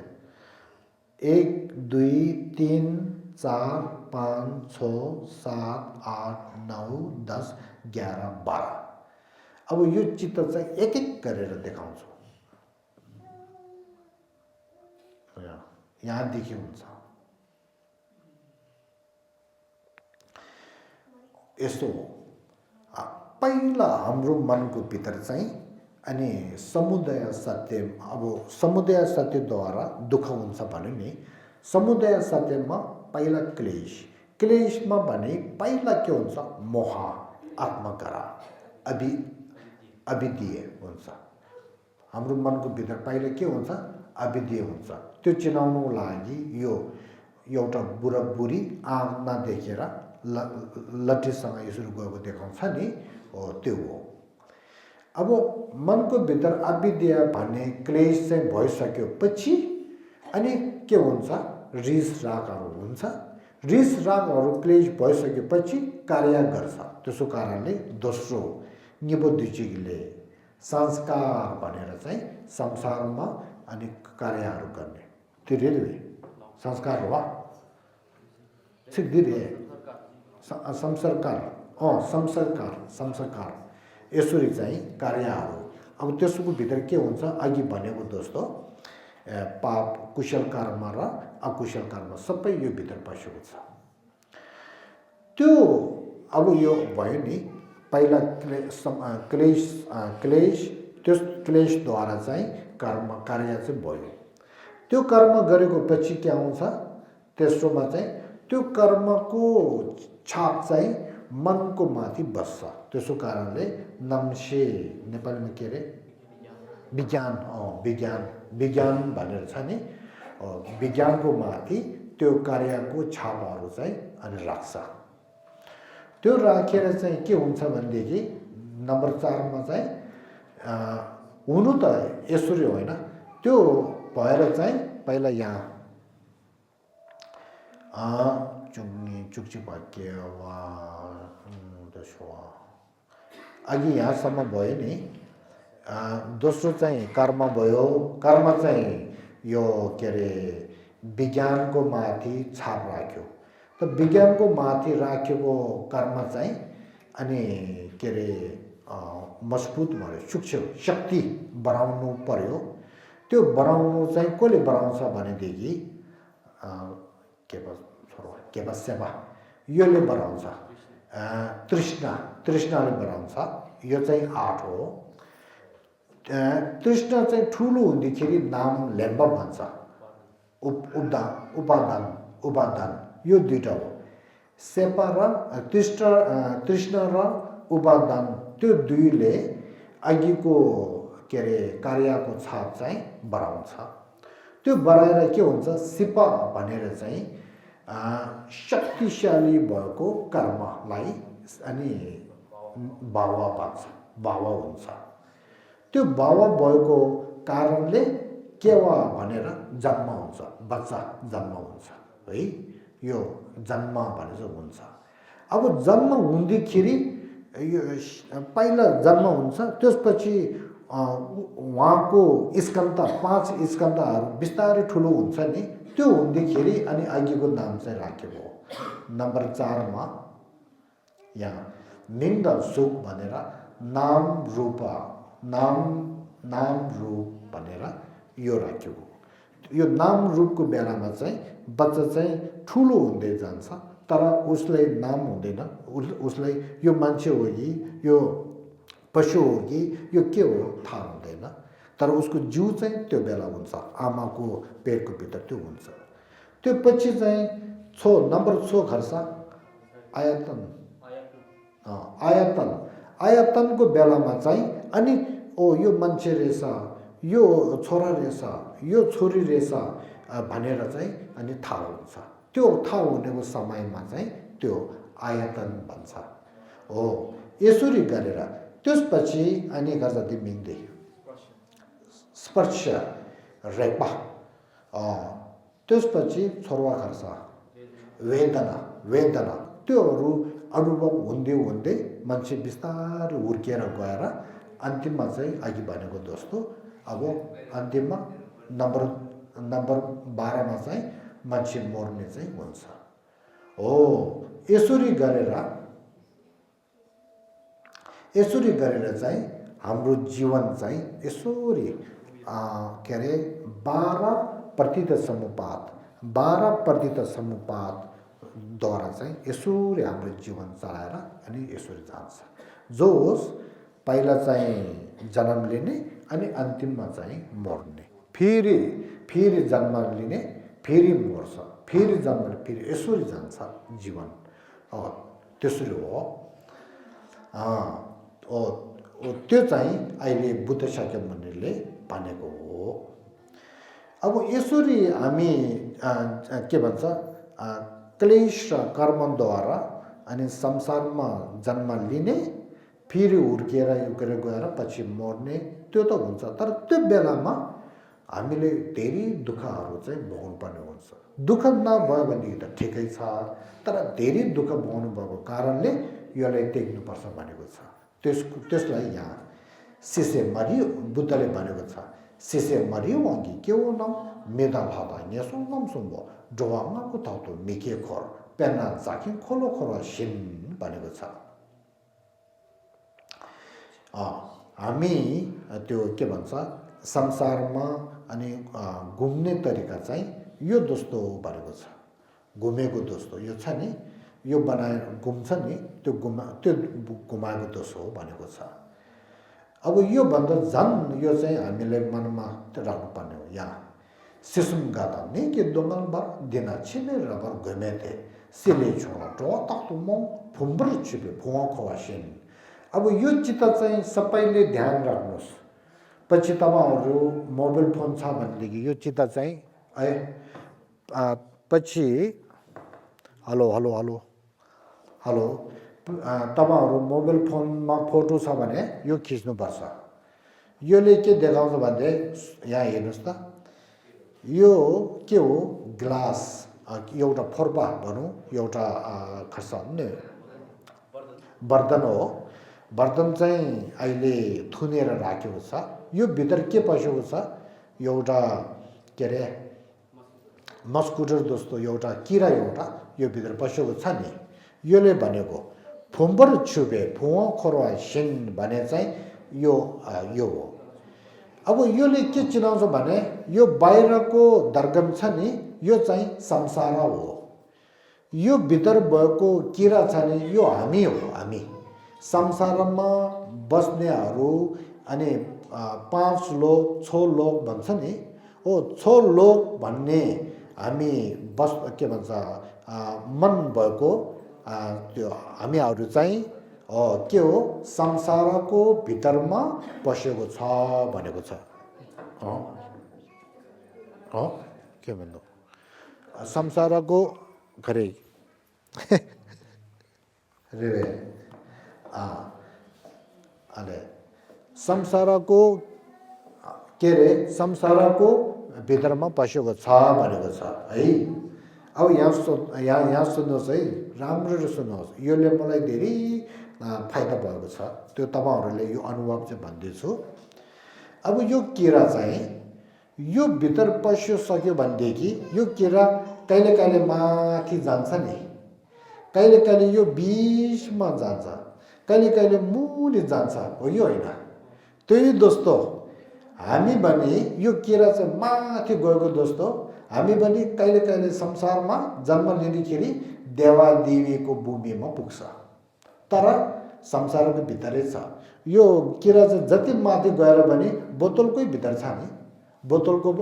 [SPEAKER 1] 1 2 3 4 5 6 7 8 9 10 11 12 अब यो चित्र चाहिँ एक एक गरेर देखाउँछु यहाँ देखि हुन्छ यस्तो पहिला हाम्रो मनको भित्र चाहिँ अनि समुदाय सत्य अब समुदाय सत्यद्वारा दुःख हुन्छ भने नि समुदाय सत्यमा पहिला क्लेशमा भने पहिला के हुन्छ मोह आत्मकरा अविद्य हुन्छ हाम्रो मनको भित्र पहिला के हुन्छ अविद्य हुन्छ त्यो चिनाउनको लागि यो एउटा बुढा बुढी आँख नदेखेर लट्ठीसँग यसरी गएको देखाउँछ नि त्यो हो अब मनको भित्र अविद्या भन्ने क्लेश चाहिँ भइसकेपछि अनि के हुन्छ रिस रागहरू हुन्छ रिस रागहरू क्लेश भइसकेपछि कार्य गर्छ त्यसो कारणले दोस्रो निबुद्धिजीले संस्कार भनेर चाहिँ संसारमा अनि कार्यहरू गर्ने त्यो रेलवे संस्कार हो सिद्धिरे संस्कार यसरी चाहिँ कार्यहरू अब त्यसको भित्र के हुन्छ अघि भनेको दोस्तो पाप कुशल कर्म र अकुशल कर्म सबै यो भित्र पसेको छ त्यो अब यो भयो नि पहिला क्लेश त्यस क्लेशद्वारा चाहिँ कर्म कार्य चाहिँ भयो त्यो कर्म गरेको पछि के आउँछ तेस्रोमा चाहिँ त्यो कर्मको छाप चाहिँ मनको माथि बस्छ त्यसो कारणले नम्से नेपालीमा के रे विज्ञान भनेर छ नि विज्ञानको माथि त्यो कार्यको छापहरू चाहिँ अनि राख्छ त्यो राखेर चाहिँ के हुन्छ भनेदेखि नम्बर 4 मा चाहिँ हुनु त यसरी होइन त्यो भएर चाहिँ पहिला यहाँ चुक्ची वाक्य वा अघि यहाँसम्म भयो नि दोस्रो चाहिँ कर्म भयो कर्म चाहिँ यो के अरे विज्ञानको माथि छाप राख्यो त विज्ञानको माथि राखेको कर्म चाहिँ अनि के अरे मजबुत भयो सूक्ष्म शक्ति बढाउनु पर्यो त्यो बढाउनु चाहिँ कसले बढाउँछ भनेदेखि के सेवा योले बढाउँछ तृष्णाले बढाउँछ यो चाहिँ 8 हो तृष्णा चाहिँ ठुलो हुँदाखेरि नाम लेम्बा भन्छ उपादान यो दुईटा हो सेपा र तृष्ण र उपादान त्यो दुईले अघिको के अरे कार्यको छाप चाहिँ बढाउँछ त्यो बढाएर के हुन्छ सिपा भनेर चाहिँ शक्तिशाली भएको कर्मलाई अनि बावा पान्छ बावा हुन्छ त्यो बावा भएको कारणले केवा भनेर जन्म हुन्छ बच्चा जन्म हुन्छ है यो जन्म भनेर हुन्छ अब जन्म हुँदाखेरि यो पहिला जन्म हुन्छ त्यसपछि उहाँको स्कन्द 5 स्कन्दहरू बिस्तारै ठुलो हुन्छ नि त्यो हुँदाखेरि अनि अघिको नाम चाहिँ राखेको नम्बर 4 मा यहाँ निन्द सुख भनेर नाम रूप भनेर यो राखेको यो नाम रूपको बेलामा चाहिँ बच्चा चाहिँ ठुलो हुँदै जान्छ तर उसलाई नाम हुँदैन उसलाई यो मान्छे हो कि यो पशु हो कि यो के हो थाहा हुँदैन तर उसको जिउ चाहिँ त्यो बेला हुन्छ आमाको पेटको भित्र त्यो हुन्छ त्यो पछि चाहिँ नम्बर 6 खर्च आयतनको बेलामा चाहिँ अनि यो मान्छे रहेछ यो छोरा रहेछ यो छोरी रहेछ भनेर चाहिँ अनि थाहा हुन्छ त्यो थाहा हुनेको समयमा चाहिँ त्यो आयतन भन्छ हो यसरी गरेर त्यसपछि अनि गजति मिङ्दै स्पर्श रेपा त्यसपछि छोरवा खर्च वेदना त्योहरू अनुभव हुँदै मान्छे बिस्तारै हुर्केर गएर अन्तिममा चाहिँ अघि भनेको जस्तो अब अन्तिममा नम्बर 12 मा चाहिँ मान्छे मर्ने चाहिँ हुन्छ हो यसरी गरेर चाहिँ हाम्रो जीवन चाहिँ यसरी के अरे 12% समुपात द्वारा चाहिँ यसरी हाम्रो जीवन चलाएर अनि यसरी जान्छ जोस पहिला चाहिँ जन्म लिने अनि अन्तिममा चाहिँ मर्ने फेरि जन्म लिने फेरि मर्छ फेरि जन्म फेरि यसरी जान्छ जीवन त्यसरी हो त्यो चाहिँ अहिले बुद्ध शाक्यमुनिले भनेको हो अब यसरी हामी के भन्छ क्लेश र कर्मद्वारा अनि संसारमा जन्म लिने फेरि हुर्केर गएर पछि मर्ने त्यो त हुन्छ तर त्यो बेलामा हामीले धेरै दुःखहरू चाहिँ भोग्नु पर्ने हुन्छ दुःख नभयो भने त ठिकै छ तर धेरै दुःख भोग्नु भएको कारणले यसलाई त्याग्नुपर्छ भनेको छ त्यसलाई यहाँ शिष्य मरियो बुद्धले भनेको छ शिष्य मरियो अघि के हो नाम मेधा भादा यसो नाम सुन्भो डोवाङको तातो मिके खोर पेन्ना जाकिङ खोलो खोर सिन भनेको छ हामी त्यो के भन्छ संसारमा अनि घुम्ने तरिका चाहिँ यो दोस्तो भनेको छ घुमेको दोस्तो यो छ नि यो बनाएर घुम्छ नि त्यो घुमाएको दोस्तो हो भनेको छ अब यो भन्दा झन् यो चाहिँ हामीले मनमा राख्नुपर्ने हो यहाँ सिसुम गाता नि के दोंगल बार दिना छिने रबर घुमे थे सिले छोरा टो तातो म फुम्बर छिपे फुवा खवासिन अब यो चित्त चाहिँ सबैले ध्यान राख्नुहोस् पछि तपाईहरु मोबाइल फोन छ भनेदेखि यो चित्त चाहिँ पछि हेलो तपाईहरु मोबाइल फोनमा फोटो छ भने यो खिच्नु पर्छ योले के देखाउँछ भन्दै यहाँ हेर्नुस् त यो के हो ग्लास एउटा फोर्पा भनौं एउटा खसाउने बर्तन हो बर्तन चाहिँ अहिले थुनेर राखेको छ यो भित्र के पसेको छ एउटा के रे मस्कुटर जस्तो एउटा किरा एउटा यो भित्र पसेको छ नि योले भनेको फुम्बर छुबे फुवा खोरवा सिन भने चाहिँ यो हो अब योले के चिनाउँछ भने यो बाहिरको दर्गम छ नि यो चाहिँ संसार हो यो भित्र भएको किरा छ नि यो हामी हो हामी संसारमा बस्नेहरू अनि 5 लोक 6 लोक भन्छ नि ओ 6 लोक भन्ने हामी के भन्छ मन भएको त्यो हामीहरू चाहिँ के हो संसारको भित्रमा पसेको छ भनेको छ के भन्नु संसारको खरे रे अरे संसारको के रे संसारको भित्रमा पसेको छ भनेको छ है। अब यहाँ सुन्नुहोस् है, राम्ररी सुन्नुहोस्, योले मलाई धेरै फाइदा भएको छ, त्यो तपाईहरुले यो अनुभव चाहिँ भन्दैछु। अब यो किरा चाहिँ यो भित्र पसिसक्यो भनेदेखि यो किरा कहिले कहिले माथि जान्छ नि, कहिले कहिले यो बिचमा जान्छ, कहिले कहिले मुनि जान्छ, हो यो होइन। त्यही दोस्तो हामी भने यो किरा चाहिँ माथि गएको दोस्तो, हामी पनि कहिले कहिले संसारमा जन्म लिँदाखेरि देवादेवीको भूमिमा पुग्छ, तर संसारको भित्रै छ। यो किरा चाहिँ जति माथि गएर भने बोतलकै भित्र छ नि, बोतलको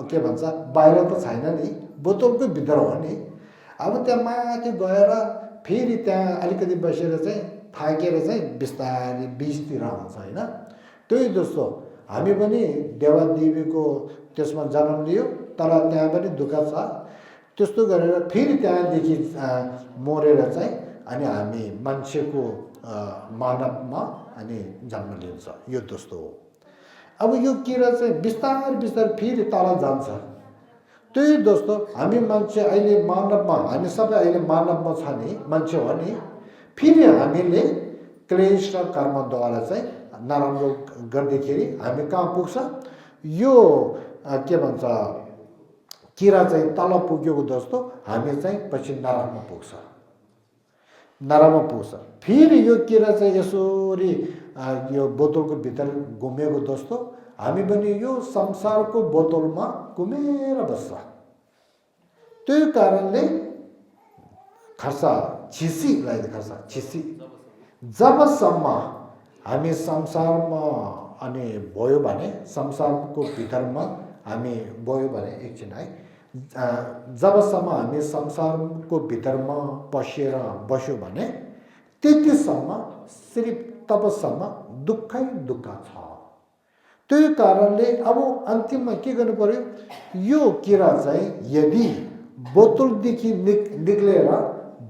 [SPEAKER 1] के भन्छ बाहिर त छैन नि, बोतलकै भित्र हो नि। अब त्यहाँ माथि गएर फेरि त्यहाँ अलिकति बसेर चाहिँ थाकेर चाहिँ बिस्तारै बिचतिर आउँछ होइन। त्यही जस्तो हामी पनि देवादेवीको त्यसमा जन्म लियो, तर त्यहाँ पनि दुःख छ। त्यस्तो गरेर फेरि त्यहाँदेखि मरेर चाहिँ अनि हामी मान्छेको मानवमा अनि जन्म लिन्छ, यो जस्तो हो। अब यो किरा चाहिँ बिस्तारै बिस्तारै फेरि तल जान्छ। त्यही दोस्तो हामी मान्छे अहिले मानवमा, हामी सबै अहिले मानवमा छ नि, मान्छे हो नि। फेरि हामीले क्लेश र कर्मद्वारा चाहिँ नराम्रो गर्दाखेरि हामी कहाँ पुग्छ, यो के भन्छ किरा चाहिँ तल पुगेको दोस्तो, हामी चाहिँ पछि नरकमा पुग्छ, नरकमा पुग्छ। फेरि यो किरा चाहिँ यसरी यो बोतलको भित्र घुमेको दोस्तो, हामी पनि यो संसारको बोतलमा घुमेर बस्छ। त्यही कारणले खर्च छिसीलाई खर्च छिसी जबसम्म हामी संसारमा अनि भयो भने, संसारको भित्रमा हामी भयो भने, एकछिन है, जबसम्म हामी संसारको भित्रमा पसेर बस्यो भने त्यतिसम्म सिर्फ तबसम्म दुःखै दुःख छ। त्यही कारणले अब अन्तिममा के गर्नु पर्यो, यो किरा चाहिँ यदि बोतलदेखि निक्लेर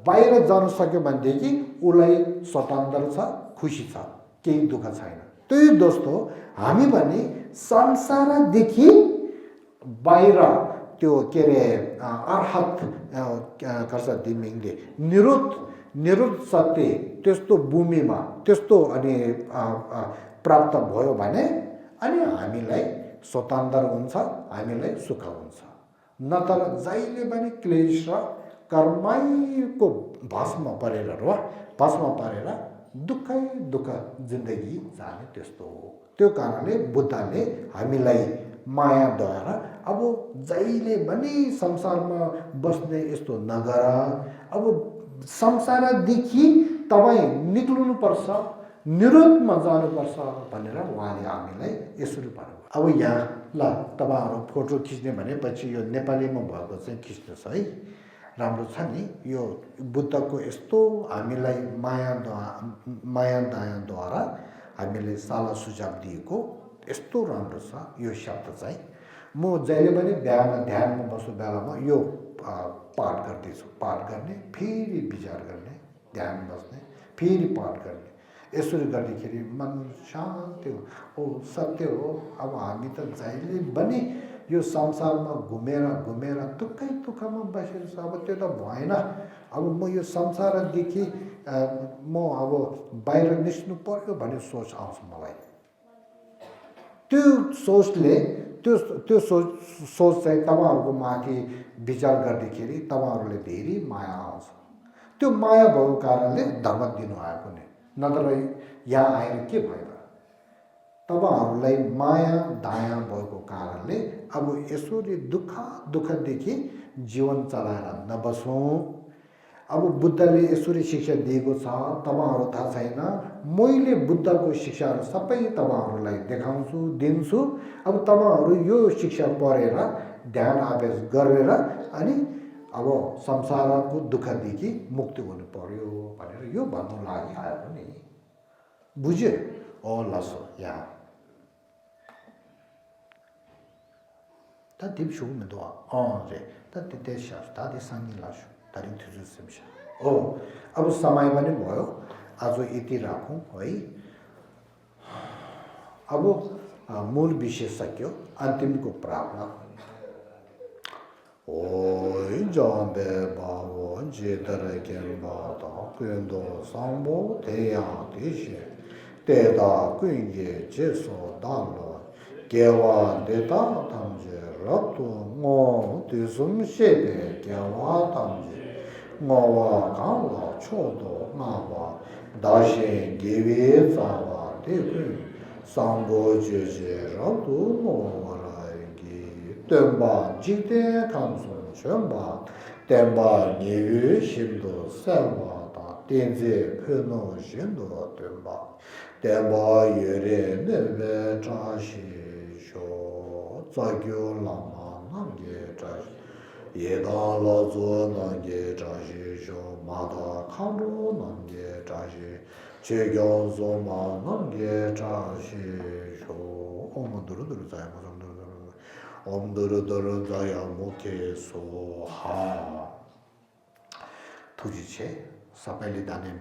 [SPEAKER 1] बाहिर जान सक्यो भनेदेखि उसलाई स्वतन्त्र छ, खुसी छ, केही दुःख छैन। त्यही दोस्तो हामी पनि संसारदेखि बाहिर त्यो के अरे अर्हत कर्छ दिमिङले निरुद्ध सत्य त्यस्तो भूमिमा त्यस्तो अनि प्राप्त भयो भने अनि हामीलाई स्वतन्त्र हुन्छ, हामीलाई सुख हुन्छ। नतर जहिले पनि क्लेश र कर्मैको भस्म परेर दुःखै दुःख जिन्दगी जाने त्यस्तो हो। त्यो कारणले बुद्धले हामीलाई मायाद्वारा अब जहिले पनि संसारमा बस्ने यस्तो नगर, अब संसारदेखि तपाईँ निक्लनुपर्छ, निरोधमा जानुपर्छ भनेर उहाँले हामीलाई यसरी भन्नुभयो। अब यहाँ ल तपाईँहरू फोटो खिच्ने भनेपछि यो नेपालीमा भएको चाहिँ खिच्नुहोस् है, राम्रो छ नि। यो बुद्धको यस्तो हामीलाई माया दयाद्वारा हामीले साला सुझाव दिएको यस्तो राम्रो छ यो शब्द चाहिँ। म जहिले पनि ध्यानमा बस्नु बेलामा यो पाठ गर्दैछु, पाठ गर्ने, फेरि विचार गर्ने, ध्यान बस्ने, फेरि पाठ गर्ने। यसरी गर्दाखेरि मन शान्ति हो, सत्य हो। अब हामी त जहिले पनि यो संसारमा घुमेर दुःखै दुःखमा बसेर छ। अब त्यो त भएन। अब म यो संसारदेखि म अब बाहिर निस्कनु पर्यो भन्ने सोच आउँछ मलाई। त्यो सोचले त्यो सोच चाहिँ तपाईँहरूको माथि विचार गर्दाखेरि तपाईँहरूले धेरै माया आउँछ। त्यो माया भएको कारणले धर्म दिनु आएको नि, नत्र यहाँ आएर के भयो। तपाईँहरूलाई माया दया भएको कारणले अब यसरी दुःखदेखि जीवन चलाएर नबसौँ। अब बुद्धले यसरी शिक्षा दिएको छ, तपाईँहरू थाहा छैन। मैले बुद्धको शिक्षाहरू सबै तपाईँहरूलाई देखाउँछु, दिन्छु। अब तपाईँहरू यो शिक्षा पढेर ध्यान अभ्यास गरेर अनि अब संसारको दुःखदेखि मुक्ति हुनु पर्यो भनेर यो भन्नु लागि आयो भने बुझ्यो लसो या 다 딥쇼면도 어제 다 디테샤 다 디상이라쇼 다른 투주심샤 अब समय पनि भयो आज यति राखौँ है अब मूल विषय सक्यो अन्तिमको प्रार्थना ओइ जाबे बाबो जेदर केम्बा ता कुन्दो सांबो तेया तिशे तेदा कुंगे जेसो दालो केवा देता tamje rabto ngo tisum shebe kewa tamje ngowa kangwa chodo ngawa dashe gewe zawa dekun sambo jeje rabto ngowa gi temba jikte kamsun chomba temba nyeyu shimdo sewa ta tenze peno shindo temba yere nebe chashi 자교 라마 남게 자시 예다 라조 남게 자시 마다 칸로 남게 자시 제경소마 남게 자시 엄들들 자야 엄들들 자야 모케소 하 투지체 사벨리다네